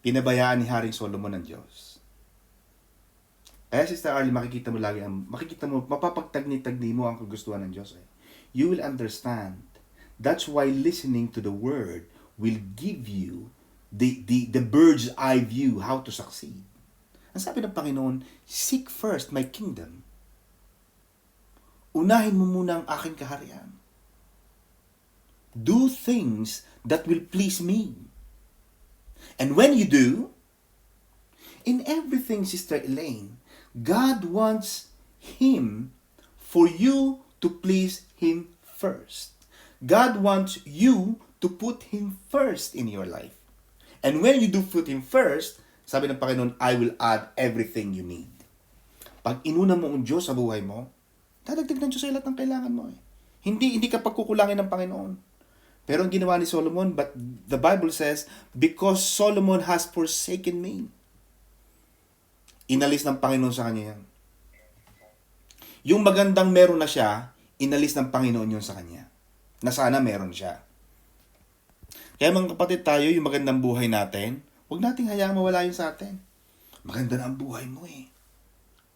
pinabayaan ni Haring Solomon ng Diyos. Kaya Sister Arlie, makikita mo, mapapagtagni-tagni mo ang kagustuhan ng Diyos eh. You will understand. That's why listening to the Word will give you the bird's eye view how to succeed. Ang sabi ng Panginoon, seek first my kingdom. Unahin mo muna ang aking kaharian. Do things that will please me. And when you do, in everything, Sister Elaine, God wants for you to please Him first. God wants you to put Him first in your life. And when you do put Him first, sabi ng Panginoon, I will add everything you need. Pag inuna mo ang Diyos sa buhay mo, dadagdag ng Diyos sa lahat ng kailangan mo. Hindi ka pagkukulangin ng Panginoon. Pero ang ginawa ni Solomon, but the Bible says, because Solomon has forsaken me. Inalis ng Panginoon sa kanya yan. Yung magandang meron na siya, inalis ng Panginoon yun sa kanya. Na sana meron siya. Kaya mga kapatid tayo, yung magandang buhay natin, huwag nating hayaang mawala yun sa atin. Maganda na ang buhay mo eh.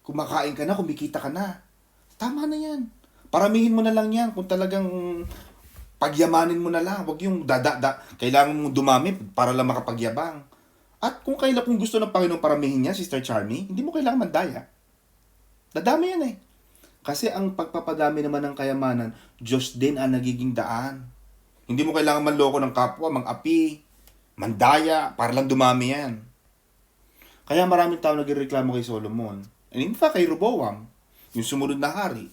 Kumakain ka na, kumikita ka na. Tama na yan. Paramihin mo na lang yan kung talagang pagyamanin mo na lang. Huwag yung kailangan mong dumami para lang makapagyabang. At kung gusto ng Panginoon paramihin niya, Sister Charmy, hindi mo kailangan mandaya. Dadami yan eh. Kasi ang pagpapadami naman ng kayamanan, Diyos din ang nagiging daan. Hindi mo kailangan manloko ng kapwa, mang-api, mandaya, para lang dumami yan. Kaya maraming tao nagreklamo kay Solomon. And in fact, kay Rehoboam, yung sumunod na hari.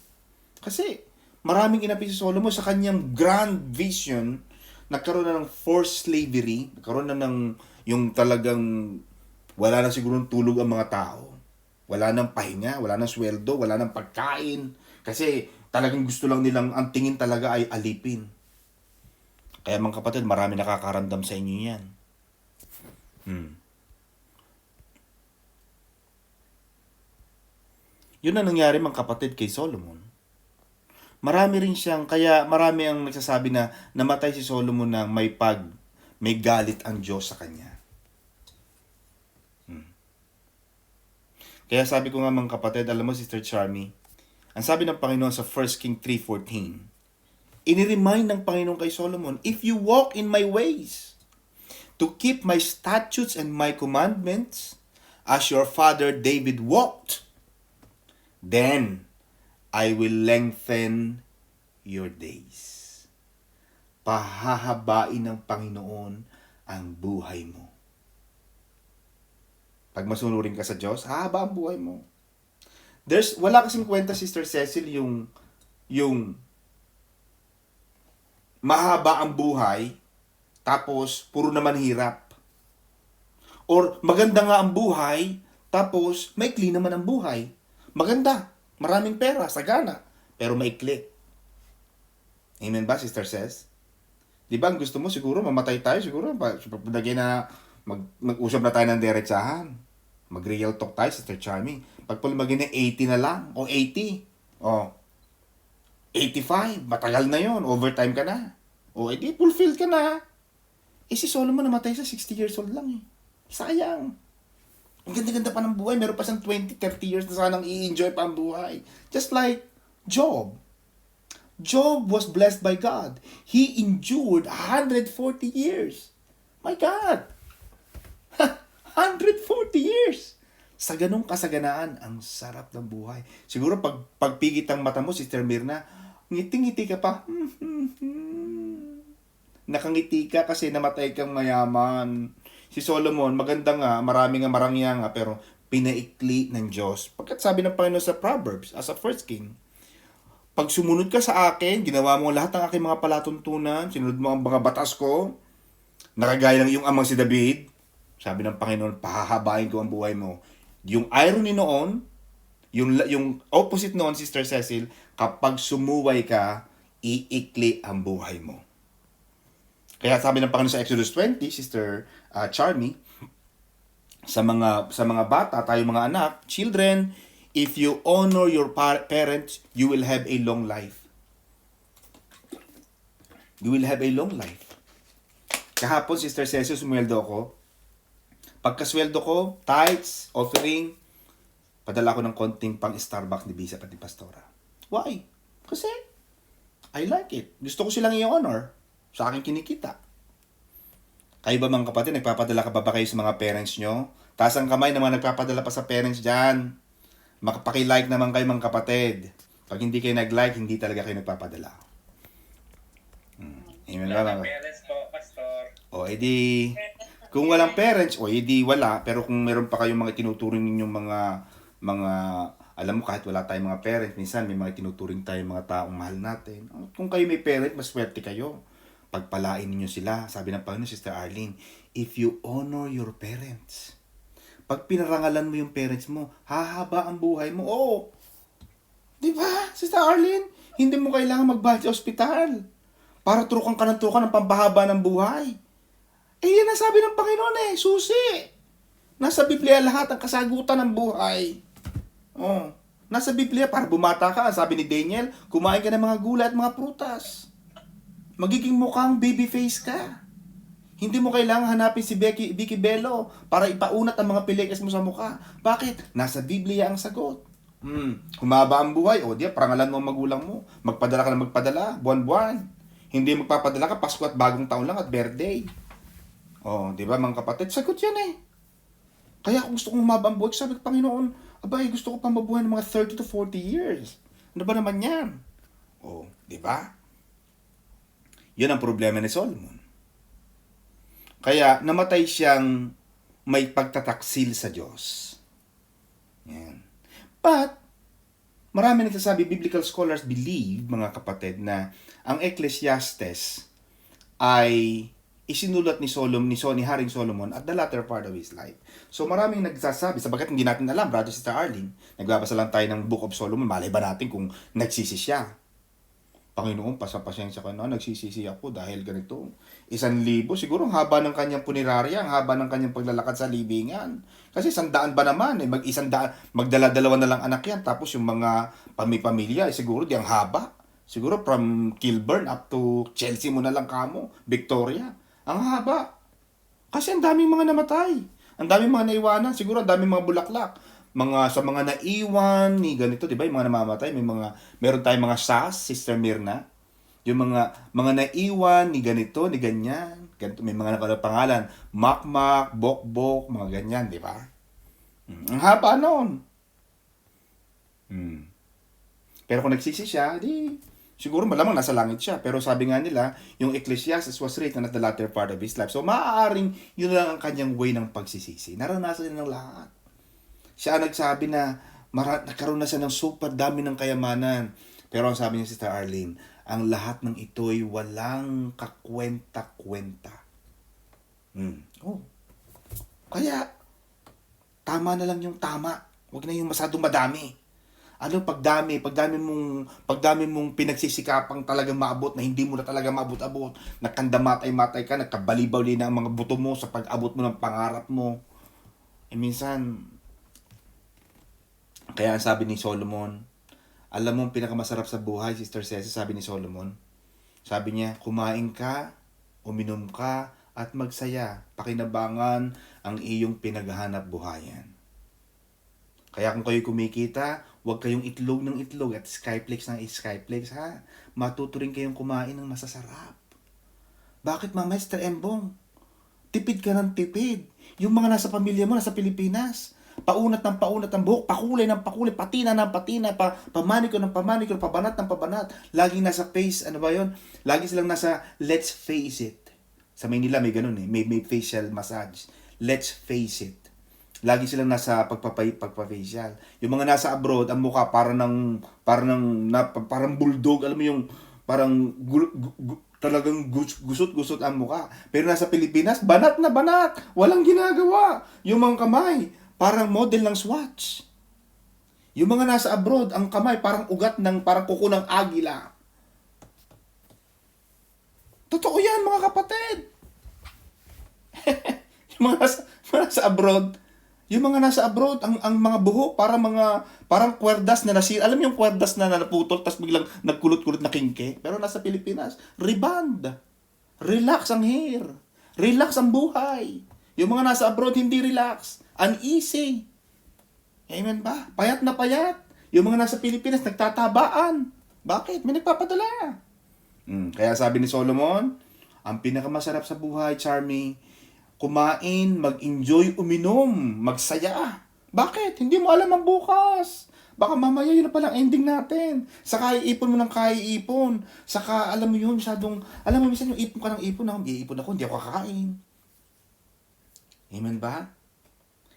Kasi maraming inapi si Solomon sa kanyang grand vision, nagkaroon na ng forced slavery, nagkaroon na ng yung talagang wala na siguro tulog ang mga tao. Wala nang pahinga, wala nang sweldo, wala nang pagkain. Kasi talagang gusto lang nilang, ang tingin talaga ay alipin. Kaya mga kapatid, marami nakakaramdam sa inyo yan. Yun ang nangyari mga kapatid kay Solomon. Marami rin siyang, kaya marami ang nagsasabi na namatay si Solomon na may galit ang Diyos sa kanya. Kaya sabi ko nga mga kapatid, alam mo Sister Charmy, ang sabi ng Panginoon sa 1 King 3:14, iniremind ng Panginoon kay Solomon, if you walk in my ways, to keep my statutes and my commandments, as your father David walked, then I will lengthen your days. Pahahabain ng Panginoon ang buhay mo. Pag masunurin ka sa Diyos, hahaba ang buhay mo. Wala kasing kwenta, Sister Cecil, yung mahaba ang buhay, tapos puro naman hirap. Or maganda nga ang buhay, tapos maikli naman ang buhay. Maganda, maraming pera, sagana, pero maikli. Amen ba, Sister Cez? Di ba, ang gusto mo siguro, mamatay tayo, siguro, mag-usap na tayo ng diretsahan. Mag-real talk tayo, Sister Charmy. Pag maging na 80 na lang, o 80, o 85, matagal na yon, overtime ka na. O edi, fulfilled ka na. Si Solomon namatay sa 60 years old lang eh. Sayang. Ang ganda-ganda pa ng buhay, meron pa siyang 20, 30 years na sanang i-enjoy pa ang buhay. Just like Job. Job was blessed by God. He endured 140 years. My God! 140 years! Sa ganong kasaganaan, ang sarap ng buhay. Siguro pagpigit ang mata mo, Sister Mirna, ngiti-ngiti ka pa. Nakangiti ka kasi namatay kang mayaman. Si Solomon, maganda nga, marami nga marangya nga, pero pinaikli ng Diyos. Pagkat sabi ng Panginoon sa Proverbs, as a first king, pag sumunod ka sa akin, ginawa mo lahat ng aking mga palatuntunan, sinunod mo ang mga batas ko, nakagaya ng iyong amang si David, sabi ng Panginoon, pahahabain ko ang buhay mo. Yung irony noon, yung opposite noon, Sister Cecil, kapag sumuway ka, iikli ang buhay mo. Kaya sabi ng Panginoon sa Exodus 20, Sister Charmy, sa mga bata, tayo mga anak, children, if you honor your parents, you will have a long life. You will have a long life. Kahapon, Sister Cecil, sumweldo ako. Pagkasweldo ko, tithes, offering, padala ko ng konting pang Starbucks ni Bishop at ni Pastora. Why? Kasi, I like it. Gusto ko silang i-honor sa aking kinikita. Kayo ba mga kapatid, nagpapadala ka ba kayo sa mga parents nyo? Taas ang kamay na mga nagpapadala pa sa parents dyan. Makapaki-like naman kayo mga kapatid. Pag hindi kayo nag-like, hindi talaga kayo nagpapadala. Amen ba mga? Parents po, Pastor. O edi, kung walang parents, o edi wala. Pero kung meron pa kayong mga tinuturing ninyong mga, alam mo kahit wala tayong mga parents, minsan may mga tinuturing tayong mga taong mahal natin. Kung kayo may parent, mas swerte kayo. Pagpalain ninyo sila. Sabi ng Panginoon, Sister Arlene, if you honor your parents, pag pinarangalan mo yung parents mo, hahaba ang buhay mo. Oo. Di ba, Sister Arlene? Hindi mo kailangan magbayad sa ospital para trukan ka ng pampahaba ng buhay. Eh, yan ang sabi ng Panginoon susi. Nasa Biblia lahat ang kasagutan ng buhay. Oh, nasa Biblia, para bumata ka, sabi ni Daniel, kumain ka ng mga gulay at mga prutas. Magiging mukhang baby face ka. Hindi mo kailangan hanapin si Vicky Bello para ipaunat ang mga pilikas mo sa mukha. Bakit? Nasa Biblia ang sagot. Humaba ang buhay, o diya, parangalan mo ang magulang mo. Magpadala ka na magpadala, buwan-buwan. Hindi magpapadala ka, Pasko at bagong taon lang at birthday. Oh, di ba mga kapatid? Sagot yan Kaya kung gusto kong humaba ang buhay, sabi ko, Panginoon, abay, gusto ko pa mabuhay ng mga 30 to 40 years. Ano ba naman yan? Oh, di ba? Yan ang problema ni Solomon. Kaya namatay siyang may pagtataksil sa Diyos. Yan. But, marami nagsasabi, biblical scholars believe, mga kapatid, na ang Ecclesiastes ay isinulat ni Haring Solomon at the latter part of his life. So maraming nagsasabi, sabagat hindi natin alam, Brother Sister Arlene, nagbabasa lang tayo ng Book of Solomon, malay ba natin kung nagsisi siya? Panginoon, pasensya ka na, nagsisisi ako dahil ganito. 1,000, siguro ang haba ng kanyang punerarya, ang haba ng kanyang paglalakad sa libingan. Kasi 100 ba naman, magdala-dalawa na lang anak yan, tapos yung mga pamilya, siguro di ang haba. Siguro from Kilburn up to Chelsea mo na lang kamo, Victoria. Ang haba. Kasi ang daming mga namatay. Ang daming mga naiwanan, siguro ang daming mga bulaklak. Sa mga naiwan ni ganito, 'di ba? Yung mga namamatay, meron tayong mga SAS, Sister Mirna. Yung mga naiwan ni ganito, ni ganyan. Ganito, may mga pangalan, Makmak, Bokbok, mga ganyan, 'di ba? Ang haba noon. Pero kung nagsisi siya, siguro malamang nasa langit siya. Pero sabi nga nila, yung Ecclesiastes was written at the latter part of his life. So maaaring yun lang ang kanyang way ng pagsisisi. Naranasan niya ng lahat. Siya nagsabi na nagkaroon na siya ng super dami ng kayamanan. Pero ang sabi niya, Sister Arlene, ang lahat ng ito'y walang kakwenta-kwenta. Oh. Kaya, tama na lang yung tama. Huwag na yung masyadong madami. Pagdami mong pinagsisikapang talagang maabot na hindi mo na talaga maabot-abot. Nagkandamatay-matay ka, nagkabalibaw na ang mga buto mo sa pag-abot mo ng pangarap mo. Minsan, kaya ang sabi ni Solomon, alam mo ang pinakamasarap sa buhay, Sister Ceci, sabi ni Solomon. Sabi niya, kumain ka, uminom ka, at magsaya. Pakinabangan ang iyong pinaghahanap buhayan. Kaya kung kayo kumikita, huwag kayong itlog ng itlog at skyflakes ng skyflakes, ha? Matuturing kayong kumain ng masasarap. Bakit, Master Embong? Tipid ka ng tipid. Yung mga nasa pamilya mo, nasa Pilipinas, paunat ng buhok, pakulay ng pakulay, patina ng patina, pamanicure ng pamanicure, pabanat ng pabanat. Laging nasa face, Lagi silang nasa let's face it. Sa Maynila may ganun may facial massage. Let's face it. Lagi silang nasa pagpa-facial. Yung mga nasa abroad, ang mukha parang bulldog, alam mo yung parang talagang gusot-gusot ang mukha. Pero nasa Pilipinas, banat na banat, walang ginagawa. Yung mga kamay, parang model ng Swatch. Yung mga nasa abroad, ang kamay parang parang kuko ng agila. Totoo yan, mga kapatid. Yung mga nasa abroad, ang mga buhok, parang kwerdas na nasira. Alam mo yung kwerdas na naputol, tapos biglang nagkulot-kulot na kingke? Pero nasa Pilipinas, reband. Relax ang hair. Relax ang buhay. Yung mga nasa abroad, hindi relax. Uneasy. Amen ba? Payat na payat. Yung mga nasa Pilipinas, nagtatabaan. Bakit? May nagpapadala. Kaya sabi ni Solomon, Ang pinakamasarap sa buhay, Charmy, kumain, mag-enjoy, uminom, magsaya. Bakit? Hindi mo alam ang bukas. Baka mamaya yun na palang ending natin. Saka iipon mo ng kaiipon. Saka alam mo yun, alam mo minsan yung ipon ka ng ipon, iipon ako, hindi ako kakain. Amen ba?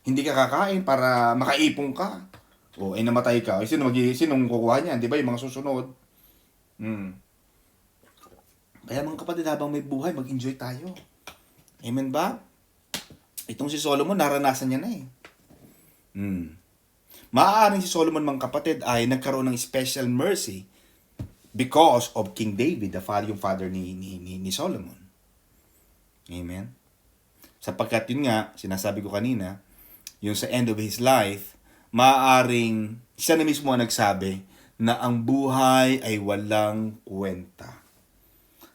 Hindi ka kakain para makaipon ka. O, namatay ka. Sinong kukuha niyan? Di ba? Yung mga susunod. Kaya mga kapatid, habang may buhay, mag-enjoy tayo. Amen ba? Itong si Solomon, naranasan niya na eh. Maaaring si Solomon, mga kapatid, ay nagkaroon ng special mercy because of King David, yung father ni Solomon. Amen? Sapagkat yun nga, sinasabi ko kanina, yung sa end of his life, maaaring siya na mismo ang nagsabi na ang buhay ay walang kwenta.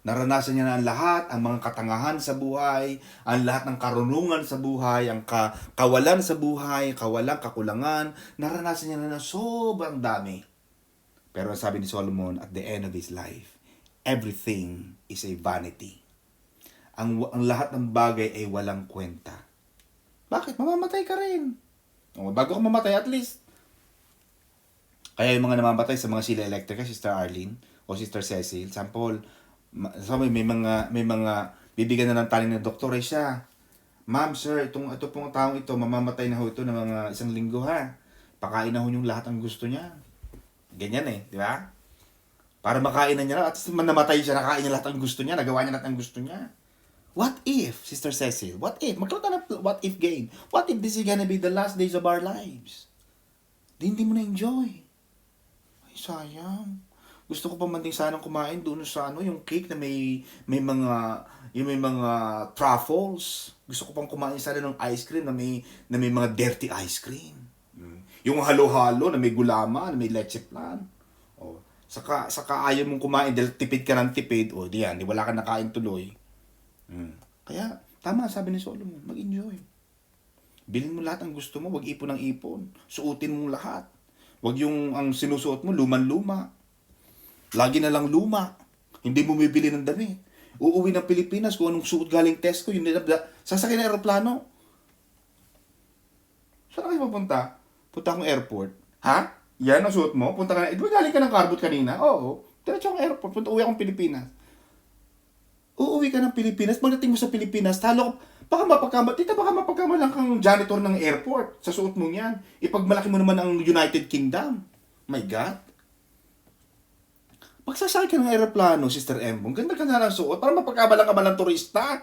Naranasan niya na ang lahat, ang mga katangahan sa buhay, ang lahat ng karunungan sa buhay, ang kawalan sa buhay, kawalang kakulangan. Naranasan niya na sobrang dami. Pero sabi ni Solomon, at the end of his life, everything is a vanity. Ang lahat ng bagay ay walang kwenta. Bakit? Mamamatay ka rin. Bago ka mamatay, at least. Kaya yung mga namamatay sa mga sila electrica, Sister Arlene o Sister Cecil, sample, may mga bibigyan na ng taling ng doktor siya. Ma'am, sir, ito pong taong ito, mamamatay na ho ito ng mga 1 linggo ha. Pakain na ho yung lahat ang gusto niya. Ganyan eh, di ba? Para makain na niya, at namatay siya, nakain niya lahat ang gusto niya, nagawa niya lahat ang gusto niya. What if, Sister Cecil, what if? Magkaroon ka ng what if game. What if this is gonna be the last days of our lives? Hindi mo na-enjoy. Ay, sayang. Gusto ko pa man din sanang kumain doon sa yung cake na may mga truffles. Gusto ko pang kumain sana ng ice cream na may mga dirty ice cream. Yung halo-halo na may gulama, na may leche flan. Oh, saka ayaw mong kumain dahil tipid ka ng tipid. O diyan, wala ka nakain tuloy. Kaya tama sabi ni Solomon, mag-enjoy. Bilhin mo lahat ang gusto mo, wag ipon ng ipon. Suotin mo lahat. Wag yung ang sinusuot mo luman-luma. Lagi na lang luma. Hindi mo bibili ng damit. Uuwi ng Pilipinas kung anong suot galing Tesco, yun sasakay ng aeroplano. Saan kayo papunta? Punta akong airport. Ha? Yan ang suot mo? Punta ka na. Di ba galing ka ng Carbot kanina? Oo. Diretso akong airport. Uwi akong Pilipinas. Uuwi ka ng Pilipinas. Pagdating mo sa Pilipinas, baka mapagkamalang kang janitor ng airport sa suot mo yan. Ipagmalaki mo naman ang United Kingdom. My God. Pagsasakay ka ng aeroplano, Sister Embong, ganda ka na ng suot para mapagkamalang turista.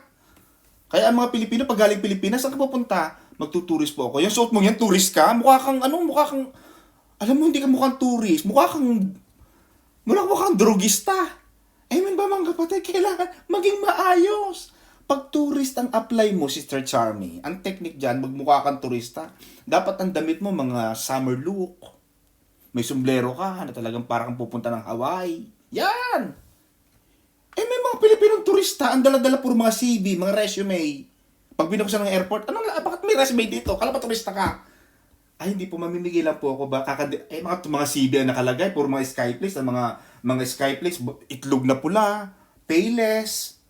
Kaya ang mga Pilipino, pag galing Pilipinas, saan ka pupunta? Magtuturist po ako. Yung suot mo yan, turist ka? Mukha kang, alam mo, hindi ka mukhang turist. Mukha kang drogista. Amen ba mga kapatid? Kailangan maging maayos. Pag tourist ang apply mo, Sister Charmy, ang technique dyan, magmukha kang turista. Dapat ang damit mo, mga summer look. May sombrero ka na talagang parang pupunta ng Hawaii. Yan! May mga Pilipinong turista, ang dala-dala puro mga CV, mga resume. Pag binuksan ng airport, bakit may resume dito? Kala ba turista ka? Ay, hindi po, mamimigay lang po ako. Mga CV ang nakalagay, puro mga Skyplace, mga Skyplace, itlog na pula, Payless.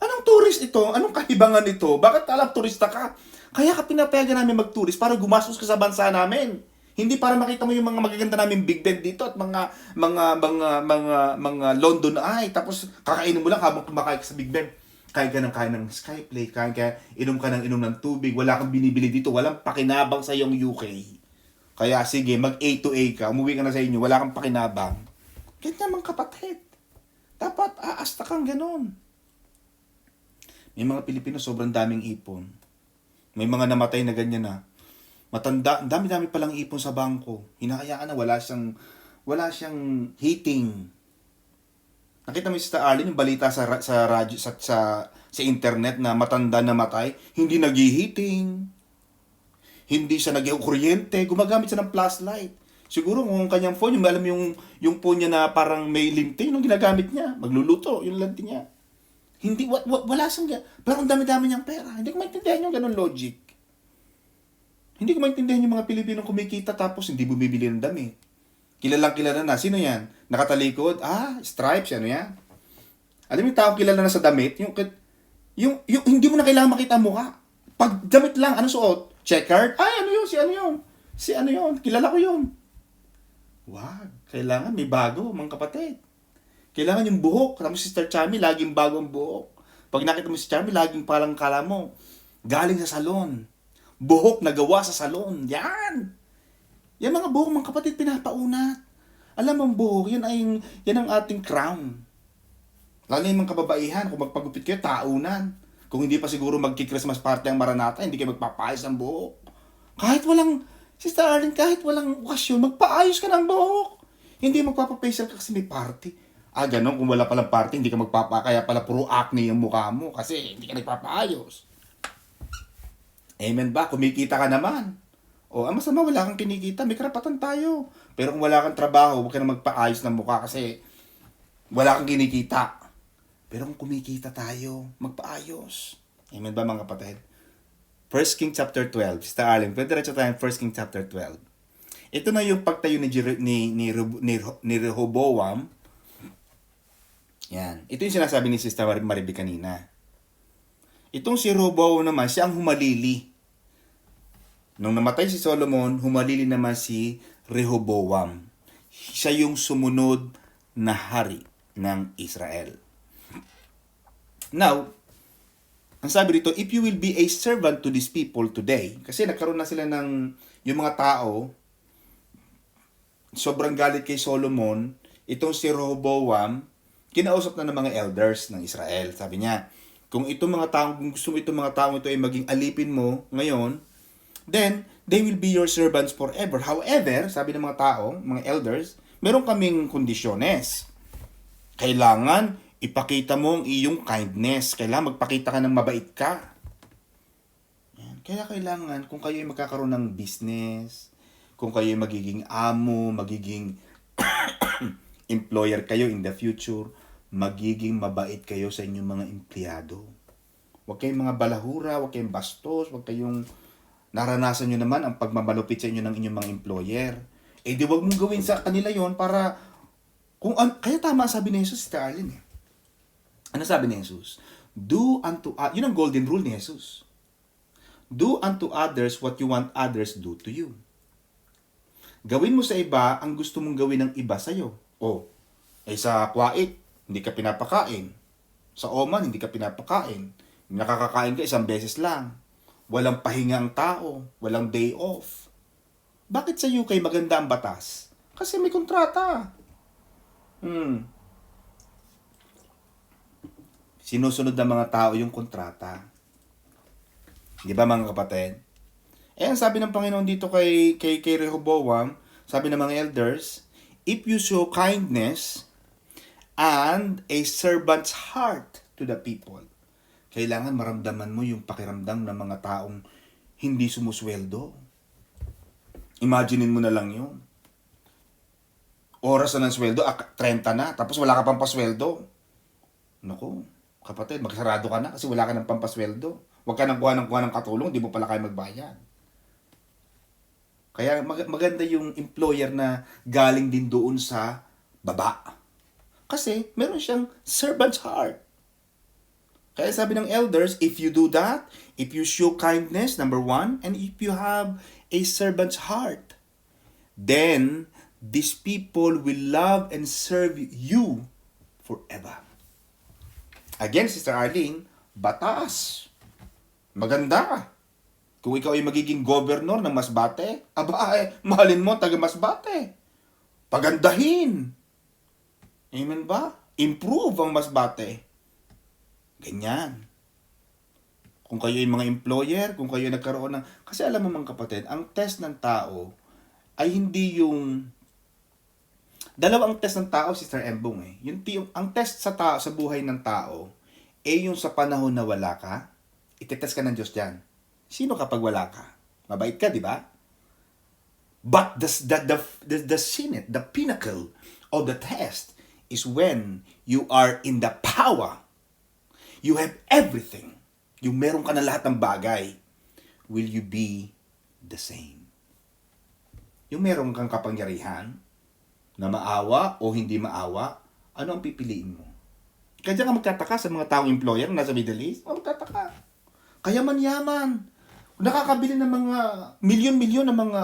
Anong tourist ito? Anong kahibangan ito? Bakit alam turista ka? Kaya ka pinapayagan namin mag-tourist para gumastos ka sa bansa namin. Hindi para makita mo yung mga magaganda namin Big Ben dito at mga London Eye. Tapos kakainin mo lang habang kumakain ka sa Big Ben. Kain ka ng Skyplate, inom ka ng tubig, wala kang binibili dito, walang pakinabang sa iyong UK. Kaya sige, mag A to A ka, umuwi ka na sa inyo, wala kang pakinabang. Ganyan mga kapatid. Dapat aasta kang ganon. May mga Pilipino sobrang daming ipon. May mga namatay na ganyan na. Matanda, dami-dami palang ipon sa bangko. Hinahayaan na wala siyang heating. Nakita mo si Sister Arlene yung balita sa radyo sa internet na matanda na matay, hindi naghi-heating. Hindi siya nag-kuryente, gumagamit siya ng flashlight. Siguro kung kanyang phone, yung phone niya na parang may linting nung ginagamit niya, magluluto yung linting niya. Hindi wala siyang parang dami-dami niyang pera. Hindi ko maintindihan yung ganun logic. Hindi ko maintindihan yung mga Pilipinong kumikita tapos hindi bumibili ng damit. Kilala na. Sino yan? Nakatalikod? Stripes. Ano yan? Alam mo yung tao kilala na sa damit, yung hindi mo na kailangan makita ang mukha. Pag damit lang, ano suot? Checkered? Ay, ano yun? Si ano yun? Si ano yun? Kilala ko yun. Wag. Kailangan may bago, mga kapatid. Kailangan yung buhok. Tapos si Sister Chami, laging bago ang buhok. Pag nakita mo si Chami, laging parang kala mo, galing sa salon. Buhok na gawa sa salon. Yan! Yan mga buhok, mga kapatid, pinapaunat. Alam mo ang buhok, yan ang ating crown. Lalo yung mga kababaihan, kung magpagupit kayo, taunan. Kung hindi pa siguro magki-Christmas party ang Maranata, hindi kayo magpapayos ng buhok. Kahit walang, Sister Arlene, kahit walang okasyon, magpaayos ka ng buhok. Hindi magpapafacial ka kasi may party. Ganon, kung wala palang party, hindi ka kaya pala puro acne yung mukha mo kasi hindi ka nagpapaayos. Amen ba? Kumikita ka naman. Ang masama, wala kang kinikita, may karapatan tayo. Pero kung wala kang trabaho, huwag ka na magpaayos ng mukha kasi wala kang kinikita. Pero kung kumikita tayo, magpaayos. Amen ba mga kapatid? 1 King chapter 12. Sister Arlene, pwede rin tayo 1 King chapter 12. Ito na yung pagtayo ni Rehoboam. Yan. Ito yung sinasabi ni Sister Mariby kanina. Itong si Rehoboam naman, siya ang humalili. Nung namatay si Solomon, humalili naman si Rehoboam. Siya yung sumunod na hari ng Israel. Now, ang sabi dito, if you will be a servant to these people today, kasi nagkaroon na sila ng, yung mga tao, sobrang galit kay Solomon, itong si Rehoboam, kinausap na ng mga elders ng Israel. Sabi niya, kung gusto mo itong mga taong ito ay maging alipin mo ngayon, then they will be your servants forever. However, sabi ng mga tao, mga elders, meron kaming kondisyones. Kailangan ipakita mo ang iyong kindness. Kailangan magpakita ka ng mabait ka. Yan. Kaya kailangan, kung kayo ay magkakaroon ng business, kung kayo ay magiging amo, magiging employer kayo in the future, magiging mabait kayo sa inyong mga empleyado. Huwag kayong mga balahura, huwag kayong bastos, huwag kayong naranasan nyo naman ang pagmamalupit sa inyo ng inyong mga employer. Di huwag mong gawin sa kanila yon para, kaya tama sabi ni Jesus, Sister Arlene. Ano sabi ni Jesus? Do unto yun ang golden rule ni Jesus. Do unto others what you want others do to you. Gawin mo sa iba ang gusto mong gawin ng iba sa'yo. Sa kwait, hindi ka pinapakain. Sa Oman, hindi ka pinapakain. Nakakakain ka isang beses lang. Walang pahinga ang tao. Walang day off. Bakit sa UK maganda ang batas? Kasi may kontrata. Sinusunod ng mga tao yung kontrata. Di ba mga kapatid? Ang sabi ng Panginoon dito kay Rehoboam, sabi ng mga elders, if you show kindness and a servant's heart to the people, kailangan maramdaman mo yung pakiramdam ng mga taong hindi sumusweldo. Imaginein mo na lang yun. Oras na ng sweldo, 30 na, tapos wala ka pang pasweldo. Naku, kapatid, magsarado ka na kasi wala ka ng pampasweldo. Huwag ka nang kuha ng katulong, di mo pala kayo magbayad. Kaya maganda yung employer na galing din doon sa baba. Kasi meron siyang servant's heart. Kaya sabi ng elders, if you do that, if you show kindness, number one, and if you have a servant's heart, then these people will love and serve you forever. Again, Sister Arlene, batas. Maganda. Kung ikaw ay magiging governor ng Masbate, mahalin mo taga Masbate. Pagandahin. Amen ba? Improve ang Masbate. Ganyan. Kung kayo ay mga employer, kung kayo ay nagkaroon ng... Kasi alam mo mga kapatid, ang test ng tao ay hindi yung... Dalawang test ng tao, Sister Embong ang test sa tao, sa buhay ng tao, yung sa panahon na wala ka, itetest ka ng Diyos dyan. Sino kapag wala ka? Mabait ka, di ba? But the zenith, the pinnacle of the test is when you are in the power. You have everything. Yung meron ka na lahat ng bagay. Will you be the same? Yung meron kang kapangyarihan na maawa o hindi maawa, ano ang pipiliin mo? Kaya diyan ka magtataka sa mga taong employer na nasa Middle East. Magtataka. Kaya man-yaman. Nakakabili ng mga milyon-milyon ng mga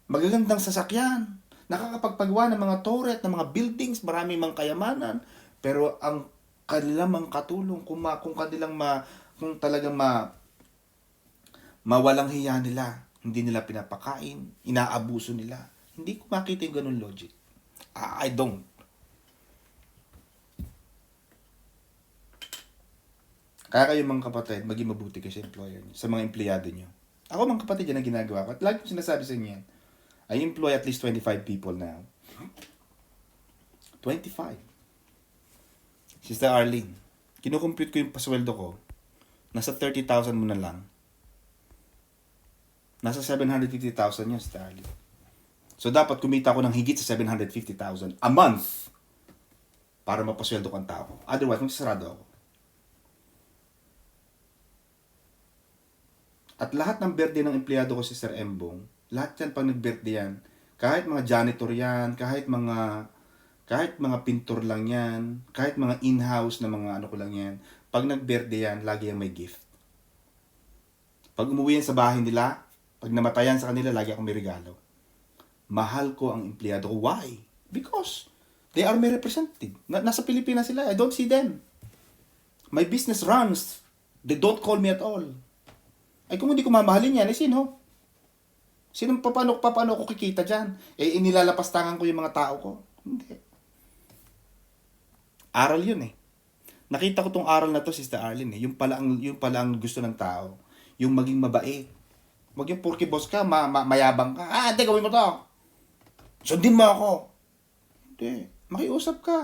magagandang sasakyan. Nakakapagpagawa ng mga turret, ng mga buildings, marami mang kayamanan. Pero ang kanilang mga katulong, kung talagang mawalang hiya nila, hindi nila pinapakain, inaabuso nila. Hindi ko makita yung ganun logic. I don't. Kaya kayo mga kapatid, maging mabuti kayo sa employer niyo, sa mga empleyado niyo. Ako mga kapatid, yan ang ginagawa ko. At lagi kong sinasabi sa inyo yan. I employ at least 25 people now. 25. Sister Arlene, kinukompute ko yung pasweldo ko. Nasa 30,000 mo na lang. Nasa 750,000 yun, Sister Arlene. So, dapat kumita ko ng higit sa 750,000 a month para mapasweldo ko ang tao. Otherwise, magsasarado ako. At lahat ng birthday ng empleyado ko si Sir Embong, lahat yan pag nag-birthday yan, kahit mga janitor yan, kahit mga pintor lang yan, kahit mga in-house na mga ano ko lang yan, pag nag-birthday yan, lagi yung may gift. Pag umuwi yan sa bahay nila, pag namatayan sa kanila, lagi akong may regalo. Mahal ko ang empleyado ko. Why? Because they are my representative. Nasa Pilipinas sila. I don't see them. My business runs. They don't call me at all. Ay kung hindi ko mamahalin yan, sino? Sino paano ko kikita dyan? Inilalapastangan ko yung mga tao ko? Hindi. Aral yun eh. Nakita ko tong aral na to, Sister Arlene eh. Yung pala ang gusto ng tao. Yung maging mabait. Wag yung porky boss ka, mayabang ka. Hindi, gawin mo to. Sundin mo ako. Hindi. Makiusap ka.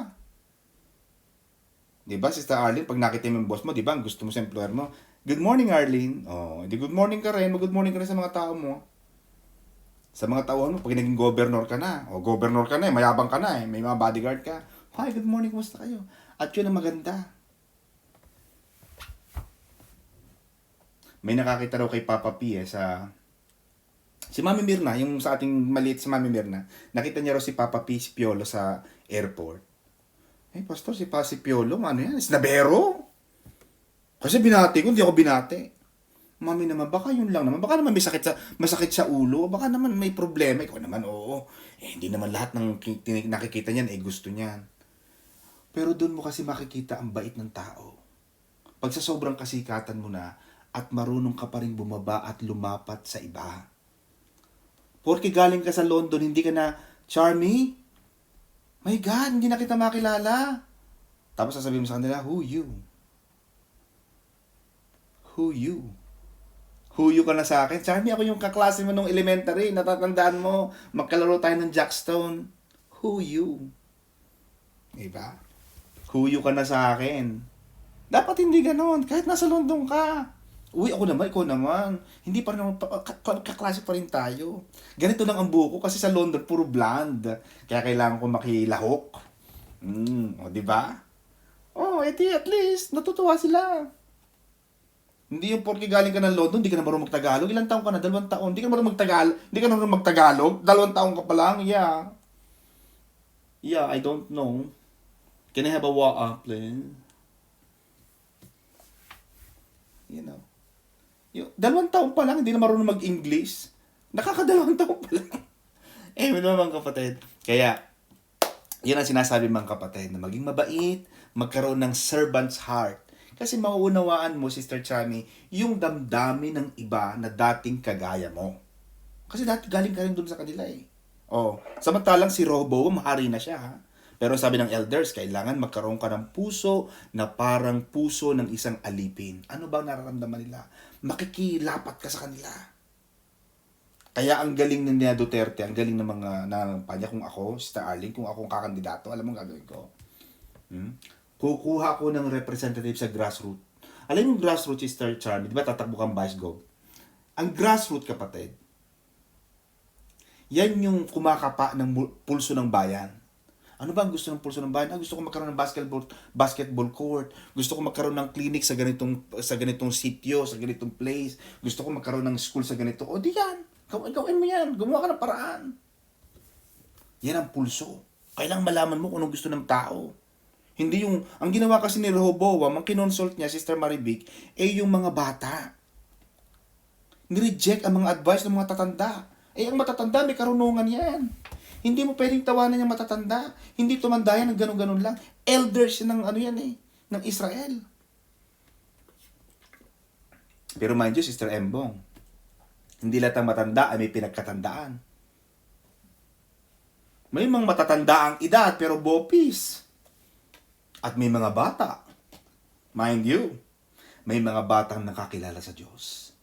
Diba, Sister Arlene, pag nakita mo yung boss mo, diba, ang gusto mo sa employer mo, good morning, Arlene. Hindi good morning ka rin. Good morning ka rin sa mga tao mo. Sa mga tauhan mo, pag naging governor ka na, governor ka na, mayabang ka na, may mga bodyguard ka. Hi, good morning, kumusta kayo? At yun ang maganda. May nakakita raw kay Papa P si Mami Mirna, yung sa ating maliit si Mami Mirna. Nakita niya raw si Papa P, si Piolo sa airport. Pastor, si Piolo, ano yan? Snabero? Kasi binati ko, hindi ako binati. Mami naman, baka yun lang naman. Baka naman may masakit sa ulo. Baka naman may problema. Ikaw naman, oo. Hindi naman lahat ng nakikita niyan, gusto niyan. Pero doon mo kasi makikita ang bait ng tao. Pag sa sobrang kasikatan mo na, at marunong ka pa rin bumaba at lumapat sa iba. Porque galing ka sa London, hindi ka na, Charmy, my God, hindi na kita makilala. Tapos sasabihin mo sa kanila, who you? Who you? Who you ka na sa akin? Charmy, ako yung kaklase mo nung elementary. Natatandaan mo, magkalaro tayo ng Jackstone. Who you? Diba? Who you ka na sa akin? Dapat hindi ganon. Kahit nasa London ka. Uy, ako naman, ikaw naman. Hindi pa naman, kaklase pa rin tayo. Ganito lang ang buko kasi sa London, puro blonde. Kaya kailangan ko makilahok. Diba? Edi at least, natutuwa sila. Hindi yung porke galing ka ng London, hindi ka na marunong magtagalog. Ilang taon ka na? 2 taon. Hindi ka marunong magtagalog. 2 taon ka pa lang. Yeah, I don't know. Can I have a walk-up, please? You know. 2 taon pa lang, hindi na marunong mag-English. Nakaka-2 taon pa lang. Mga kapatid. Kaya, yun ang sinasabi mga kapatid, na maging mabait, magkaroon ng servant's heart. Kasi mauunawaan mo, Sister Chami, yung damdamin ng iba na dating kagaya mo. Kasi dati galing ka rin dun sa kanila eh. Samantalang si Robo, mahari na siya ha. Pero sabi ng elders, kailangan magkaroon ka ng puso na parang puso ng isang alipin. Ano ba nararamdaman nila? Makikilapat ka sa kanila. Kaya ang galing ni Nia Duterte, ang galing ng mga nananampanya, kung ako, Sister Arlene, kung ako ang kakandidato, alam mo ang gagawin ko? Kukuha ko ng representative sa grassroots. Alam yung grassroots, Sister Charmy, di ba tatakbo kang vice gov? Ang grassroots, kapatid, yan yung kumakapa ng pulso ng bayan. Ano ba ang gusto ng pulso ng bayan? Gusto ko magkaroon ng basketball court. Gusto ko magkaroon ng clinic sa ganitong sitio, sa ganitong place. Gusto ko magkaroon ng school sa ganito. Di yan. Gawin mo yan. Gumawa ka ng paraan. Yan ang pulso. Kailangan malaman mo kung anong gusto ng tao. Hindi yung, ang ginawa kasi ni Rehoboam, ang kinonsult niya, Sister Marivic, yung mga bata. Nireject ang mga advice ng mga tatanda. Ang matatanda, may karunungan yan. Hindi mo pwedeng tawanan yung matatanda. Hindi tumanda yan ng ganun-ganun lang. Elders ng ng Israel. Pero mind you, Sister Embong, hindi lahat ng matanda ay may pinagkatandaan. May mga matatanda ang edad pero bopis. At may mga bata. Mind you, may mga batang nakakilala sa Diyos.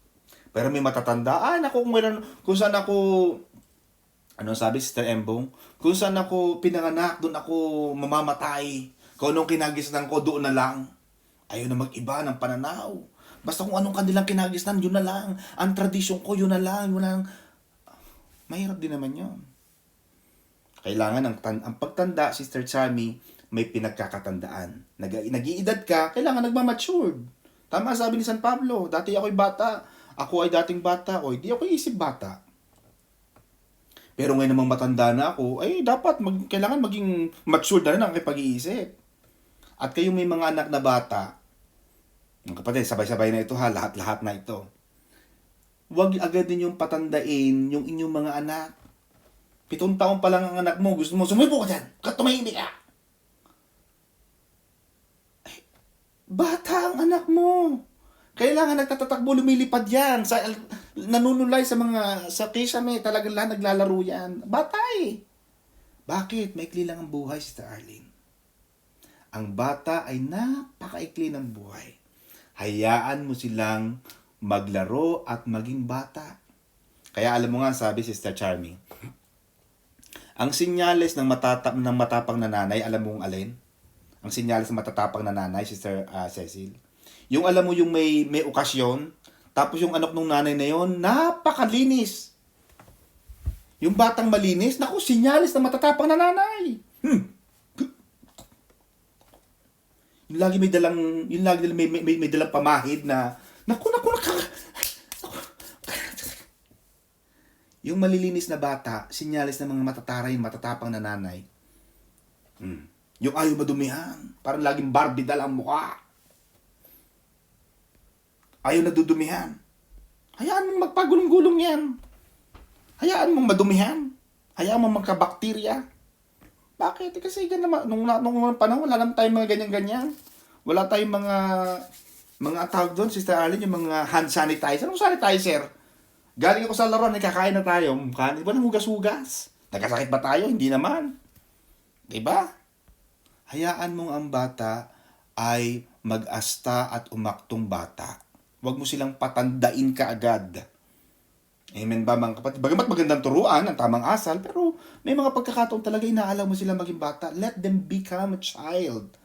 Pero may matatanda, kung saan ako, sabi Sister Embong? Kung saan ako pinanganak, doon ako mamamatay. Kung anong kinagisnan ko, doon na lang. Ayaw na mag-iba ng pananaw. Basta kung anong kanilang kinagisnan, yun na lang. Ang tradisyon ko, yun na lang. Mahirap din naman yun. Kailangan ang pagtanda, Sister Chami, may pinagkakatandaan. Nag-iedad ka, kailangan nagmamatured. Tama sabi ni San Pablo, dati ako'y bata, ako ay dating bata, o hindi ako isip bata. Pero ngayon namang matanda na ako, dapat kailangan maging matured na rin ang aking pag-iisip. At kayo may mga anak na bata, mga kapatid, sabay-sabay na ito ha, lahat-lahat na ito. Huwag agad din yung patandain yung inyong mga anak. 7 taon pa lang ang anak mo, gusto mo, sumipo ka dyan, tumahimik ka. Bata ang anak mo. Kailangan nagtatatakbo, lumilipad yan. Nanunulay sa kisame, talagang lahat naglalaro yan. Bata eh. Bakit? Maikli lang ang buhay, Sister Arlene. Ang bata ay napakaikli ng buhay. Hayaan mo silang maglaro at maging bata. Kaya alam mo nga, sabi Sister Charmy, ang sinyales ng matapang na nanay, alam mo ang alin? Ang sinyalis ng matatapang na nanay, Sister Cecil. Yung alam mo yung may okasyon, tapos yung anak ng nanay na yon, napakalinis. Yung batang malinis, naku, sinyalis ng matatapang na nanay. Yung lagi may dalang pamahid na, naku. Yung malilinis na bata, sinyalis ng mga matatapang na nanay. Yung ayaw madumihan. Parang laging Barbie dala ang mukha. Ayaw nadudumihan. Hayaan mong magpagulong-gulong yan. Hayaan mong madumihan. Hayaan mong magkabakterya. Bakit? Kasi nung panahon, wala naman tayong mga ganyan-ganyan. Wala tayong mga tawag doon, Sister Arlene, yung mga hand sanitizer. Anong sanitizer? Galing ako sa laro, nagkakain na tayo. Di ba nang hugas-hugas? Nagkasakit ba tayo? Hindi naman. Diba? Hayaan mong ang bata ay mag-asta at umaktong bata. Huwag mo silang patandain kaagad. Amen ba mga kapatid? Bagamat magandang turuan, ang tamang asal, pero may mga pagkakataon talaga inaalaw mo silang maging bata. Let them become a child.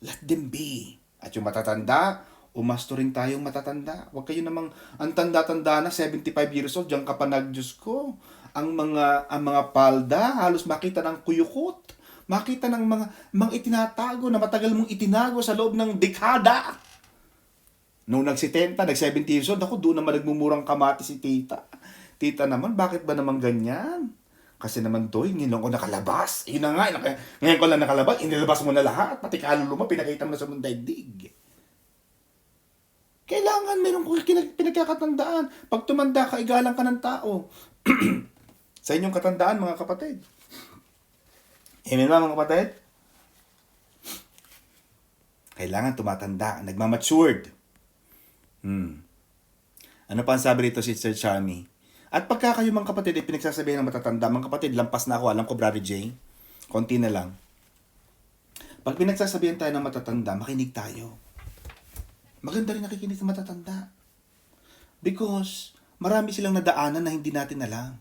Let them be. At yung matatanda, umasto rin tayong matatanda. Huwag kayo namang, ang tanda-tanda na, 75 years old, diyan ka pa Diyos ko. Ang mga palda, halos makita ng kuyukot. Makita ng mga itinatago na matagal mong itinago sa loob ng dekada. Nung nag-70, nag-70 years old, ako doon naman nagmumurang kamati si tita. Tita naman, bakit ba naman ganyan? Kasi naman to, ngayon ko nakalabas. Yun na nga, ngayon ko lang nakalabas, inilabas mo na lahat. Pati kaluluwa mo, pinakita mo na sa mong daigdig. Kailangan meron ko pinagkakatandaan. Pag tumanda ka, igalang ka ng tao. Sa inyong katandaan, mga kapatid. Amen ba, mga kapatid? Kailangan tumatanda, nagmamatured. Ano pa ang sabi rito, Sister Charmy? At pagka kayo, mga kapatid, ay pinagsasabihin ng matatanda, mga kapatid, lampas na ako, alam ko, Brother Jay, konti na lang. Pag pinagsasabihan tayo ng matatanda, makinig tayo. Maganda rin nakikinig sa matatanda. Because, marami silang nadaanan na hindi natin alam.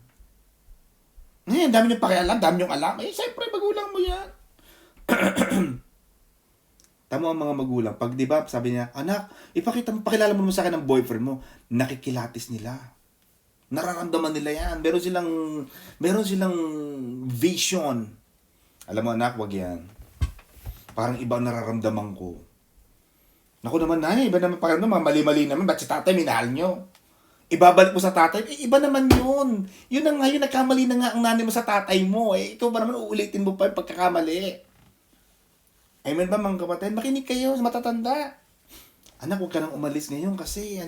Ngayon, dami niyong pakialam, dami niyong alam. Siyempre, magulang mo yan. Tama ang mga magulang. Pag, di ba, sabi niya, anak, pakilala mo naman sa akin ng boyfriend mo. Nakikilatis nila. Nararamdaman nila yan. Meron silang vision. Alam mo, anak, wag yan. Parang iba ang nararamdaman ko. Naku naman, iba naman, parang naman, mali-mali naman. Ba't si tatay, minahal nyo? Ibabalik mo sa tatay, iba naman yun. Yun na nga yun, nagkamali na nga ang nanay mo sa tatay mo. Ikaw ba naman uulitin mo pa yung pagkakamali? Amen ba mga kapatid? Makinig kayo sa matatanda. Anak, huwag ka nang umalis ngayon kasi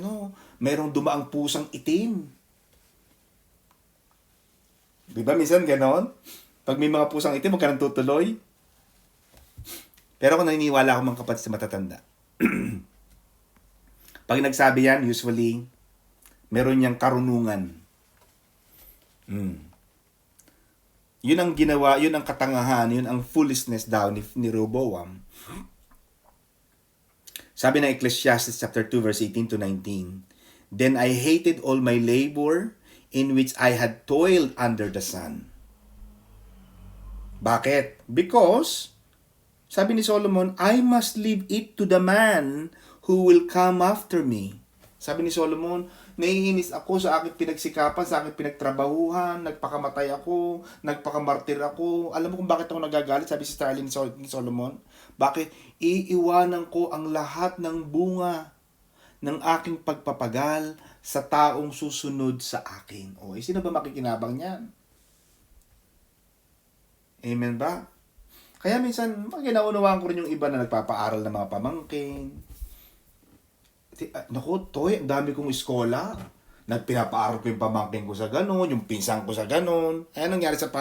merong dumaang pusang itim. Di ba minsan ganon? Pag may mga pusang itim, huwag ka nang tutuloy. Pero kung naniniwala ako mga kapatid sa matatanda, pag nagsabi yan, usually, meron niyang karunungan. Yun ang ginawa, yun ang katangahan, yun ang foolishness daw ni Rehoboam. Sabi ng Ecclesiastes chapter 2 verse 18 to 19, "Then I hated all my labor in which I had toiled under the sun." Bakit? Because, sabi ni Solomon, "I must leave it to the man who will come after me." Sabi ni Solomon, naiinis ako sa aking pinagsikapan, sa aking pinagtrabahuhan, nagpakamatay ako, nagpakamartir ako. Alam mo kung bakit ako nagagalit? Sabi si Starlin ni Solomon, bakit? Iiwanan ko ang lahat ng bunga ng aking pagpapagal sa taong susunod sa akin. O, sino ba makikinabang niyan? Amen ba? Kaya minsan, ginaunawahan ko rin yung iba na nagpapaaral ng mga pamangkin. Naku, Toy, ang dami kong iskola. Nagpinapaaral ko yung pamangkin ko sa ganon, yung pinsan ko sa ganon. Eh, anong nangyari sa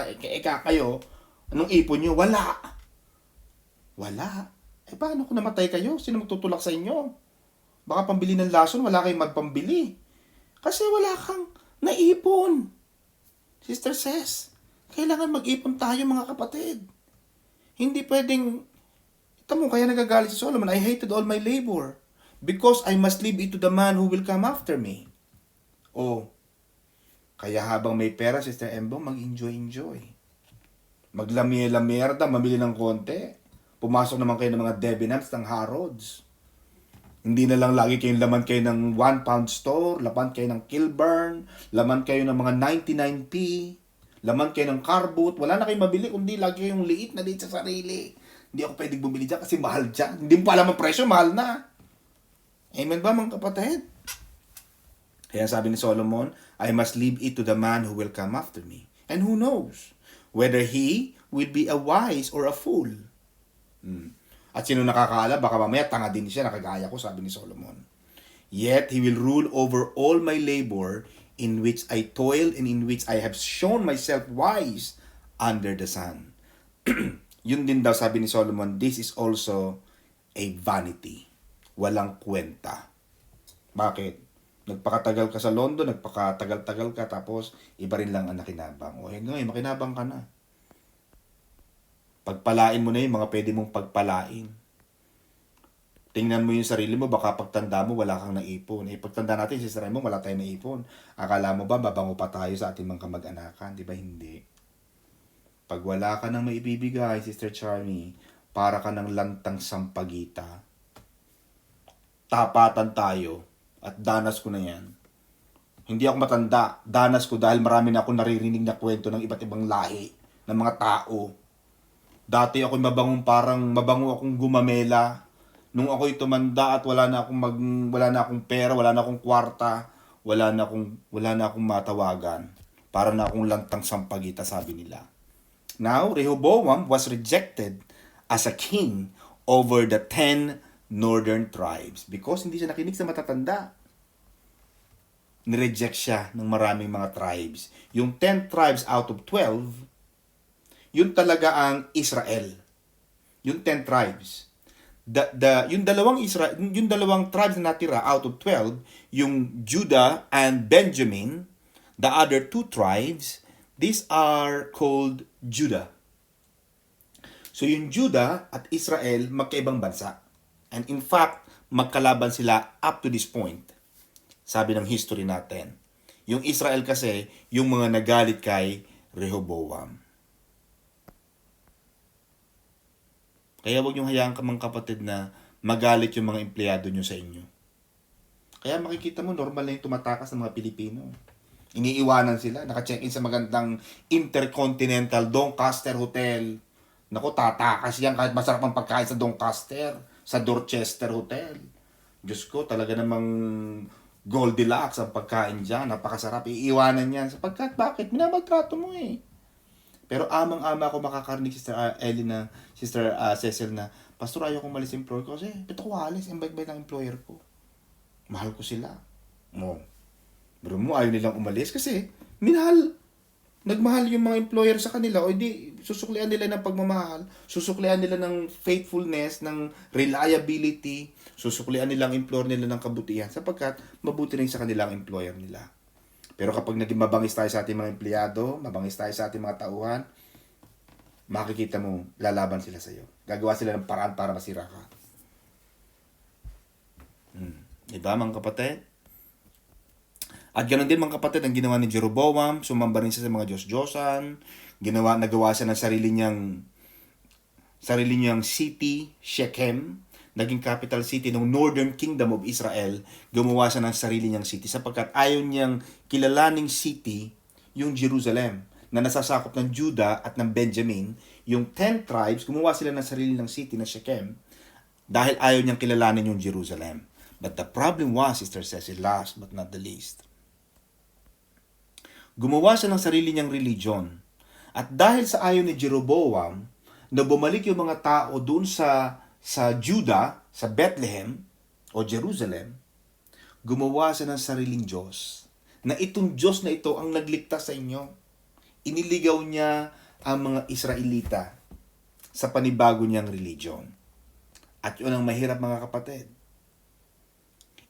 kayo? Anong ipon nyo? Wala. Wala. Eh, paano kung namatay kayo? Sino magtutulak sa inyo? Baka pambili ng lason, wala kayong magpambili. Kasi wala kang naipon. Sister says, kailangan mag-ipon tayo mga kapatid. Hindi pwedeng, ito mo, kaya nagagalit si Solomon, I hated all my labor because I must leave it to the man who will come after me. Oh, kaya habang may pera, Sister Embo, mag-enjoy. Maglamierda, mamili ng konti. Pumasok naman kayo ng mga Debenhams ng Harrods. Hindi na lang lagi kayong laman kayo ng 1 pound store, laman kayo ng Kilburn, laman kayo ng mga 99p, laman kayo ng Carboot. Wala na kayong mabili, kundi lagi kayong liit na liit sa sarili. Hindi ako pwedeng bumili dyan kasi mahal dyan. Hindi mo pa alam ang presyo, mahal na. Amen ba mga kapatid? Kaya sabi ni Solomon, I must leave it to the man who will come after me. And who knows whether he will be a wise or a fool. At sino nakakaalam, baka mamaya tanga din siya, nakagaya ko, sabi ni Solomon. Yet he will rule over all my labor in which I toil and in which I have shown myself wise under the sun. Yun din daw sabi ni Solomon, this is also a vanity. Walang kwenta. Bakit? Nagpakatagal ka sa London, nagpakatagal-tagal ka, tapos iba rin lang ang nakinabang. O ngayon, makinabang ka na. Pagpalain mo na yung mga pwede mong pagpalain. Tingnan mo yung sarili mo, baka pagtanda mo, wala kang naipon. Pagtanda natin, Sister Raymond, wala tayong naipon. Akala mo ba, babango pa tayo sa ating mga kamag-anakan? Di ba hindi? Pag wala ka nang maibibigay, Sister Charmy, para ka ng lantang sampagita. Tapatan tayo. At danas ko na yan. Hindi ako matanda. Danas ko dahil marami na akong naririnig na kwento ng iba't ibang lahi ng mga tao. Dati ako mabango akong gumamela. Nung ako'y tumanda at wala na akong pera, wala na akong kwarta, wala na akong matawagan. Para na akong lantang sampagita, sabi nila. Now, Rehoboam was rejected as a king over the 10 northern tribes because hindi siya nakinig sa matatanda. Nireject siya ng maraming mga tribes. Yung 10 tribes out of 12, yun talaga ang Israel. Yung 10 tribes. Yung dalawang tribes na natira out of 12, yung Judah and Benjamin, the other 2 tribes, these are called Judah. So yung Judah at Israel, magkaibang bansa. And in fact, magkalaban sila up to this point. Sabi ng history natin. Yung Israel kasi, yung mga nagalit kay Rehoboam. Kaya huwag niyong hayaan ka mga kapatid na magalit yung mga empleyado niyo sa inyo. Kaya makikita mo, normal na yung tumatakas ng mga Pilipino. Iniiwanan sila, naka-check-in sa magandang Intercontinental Doncaster Hotel. Naku, tatakas yan kahit masarap ang pagkain sa Doncaster, sa Dorchester Hotel. Diyos ko, talaga namang Goldilocks ang pagkain dyan. Napakasarap, iiwanan yan. Sapagkat, bakit? Minamaltrato mo eh. Pero amang-ama ako makakarinig, Sister Ellie Sister Cecil, na Pastor, ayaw kong malis sa employer ko kasi pito ko alis, ang bait-bait ng employer ko. Mahal ko sila. Mo. Pero mo, ayaw nilang umalis kasi nagmahal yung mga employer sa kanila, o hindi, susuklian nila ng pagmamahal, susuklian nila ng faithfulness, ng reliability, susuklian nila ang employer nila ng kabutihan, sapagkat mabuti rin sa kanilang employer nila. Pero kapag naging mabangis tayo sa ating mga empleyado, mabangis tayo sa ating mga tauhan, makikita mo, lalaban sila sa iyo. Gagawa sila ng paraan para masira ka. Diba, mga kapatid? At ganoon din, mga kapatid, ang ginawa ni Jeroboam, sumamba rin siya sa mga Diyos-Diyosan, nagawa siya ng sarili niyang city, Shechem, naging capital city ng Northern Kingdom of Israel, gumawa siya ng sarili niyang city sapagkat ayaw niyang kilalaning city yung Jerusalem na nasasakop ng Judah at ng Benjamin. Yung 10 tribes, gumawa sila ng sarili ng city na Shechem dahil ayaw niyang kilalanin yung Jerusalem. But the problem was, Sister Cecil, last but not the least, gumawa siya ng sarili niyang religion. At dahil sa ayaw ni Jeroboam, na bumalik yung mga tao doon sa Judah, sa Bethlehem o Jerusalem, gumawa siya ng sariling Diyos. Na itong Diyos na ito ang nagligtas sa inyo. Iniligaw niya ang mga Israelita sa panibago niyang religion. At yun ang mahirap, mga kapatid.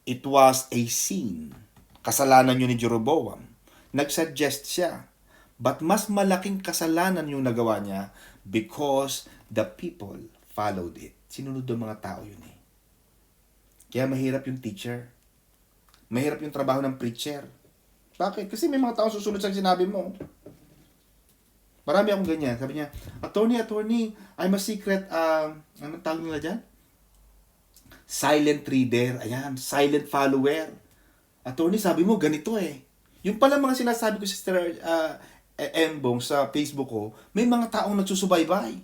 It was a sin. Kasalanan yun ni Jeroboam. Nagsuggest siya. But mas malaking kasalanan yung nagawa niya because the people followed it. Sinunod ng mga tao yun eh. Kaya mahirap yung teacher. Mahirap yung trabaho ng preacher. Bakit? Kasi may mga tao susunod sa sinabi mo. Marami akong ganyan. Sabi niya, attorney, I'm a secret, anong tawag nila dyan? Silent reader. Ayan, silent follower. Attorney, sabi mo, ganito eh. Yung pala mga sinasabi ko, Sister Embong, sa Facebook ko, may mga taong nagsusubaybay.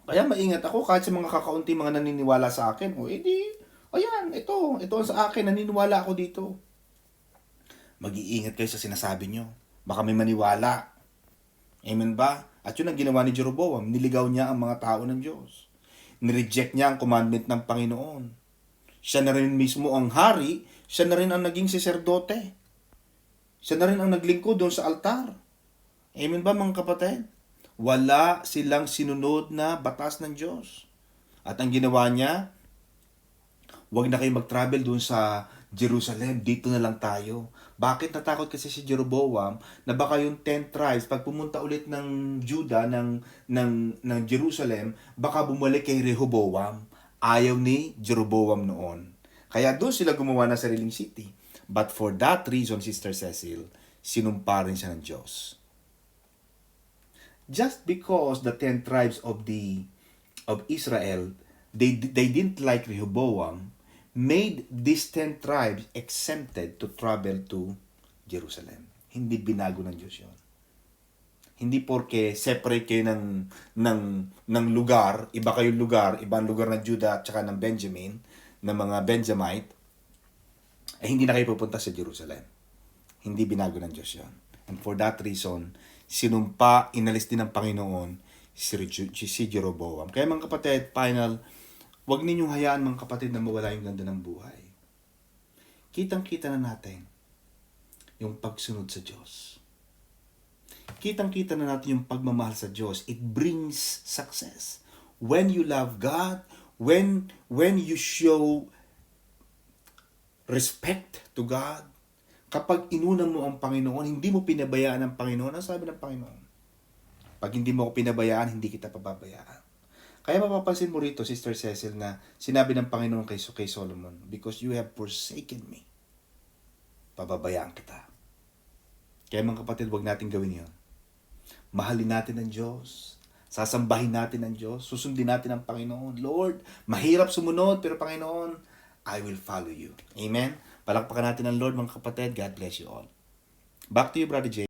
Kaya maingat ako kahit sa mga kakaunti mga naniniwala sa akin. O edi, ayan, ito sa akin, naniniwala ako dito. Mag-iingat kayo sa sinasabi nyo. Baka may maniwala. Amen ba? At yun ang ginawa ni Jeroboam. Niligaw niya ang mga tao ng Diyos. Nireject niya ang commandment ng Panginoon. Siya na rin mismo ang hari. Siya na rin ang naging saserdote. Siya na rin ang naglingkod doon sa altar. Amen ba, mga kapatid? Wala silang sinunod na batas ng Diyos. At ang ginawa niya, huwag na kayo mag-travel doon sa Jerusalem. Dito na lang tayo. Bakit natakot kasi si Jeroboam na baka yung 10 tribes, pag pumunta ulit ng Judah, ng Jerusalem, baka bumalik kay Rehoboam. Ayaw ni Jeroboam noon. Kaya doon sila gumawa ng sariling city. But for that reason, Sister Cecil, sinumpa rin siya ng Diyos. Just because the 10 tribes of Israel, they didn't like Rehoboam, made these 10 tribes exempted to travel to Jerusalem. Hindi binago ng Diyos yun. Hindi porke separate kayo ng lugar, iba kayong lugar, ibang lugar ng Judah at saka ng Benjamin, ng mga Benjamite, ay hindi na kayo pupunta sa Jerusalem. Hindi binago ng Diyos yun. And for that reason, sinumpa, inalis din ng Panginoon si Jeroboam. Kaya mga kapatid, final, huwag ninyong hayaan mga kapatid na mawala yung ganda ng buhay. Kitang-kita na natin yung pagsunod sa Diyos. Kitang-kita na natin yung pagmamahal sa Diyos. It brings success. When you love God, when you show respect to God, kapag inuna mo ang Panginoon, hindi mo pinabayaan ang Panginoon, ang sabi ng Panginoon, pag hindi mo ako pinabayaan, hindi kita pababayaan. Kaya mapapansin mo rito, Sister Cecil, na sinabi ng Panginoon kay Solomon, because you have forsaken me, pababayaan kita. Kaya mga kapatid, huwag natin gawin yun. Mahalin natin ang Diyos. Sasambahin natin ang Diyos. Susundin natin ang Panginoon. Lord, mahirap sumunod, pero Panginoon, I will follow you. Amen? Palakpakan natin ang Lord, mga kapatid. God bless you all. Back to you, Brother Jay.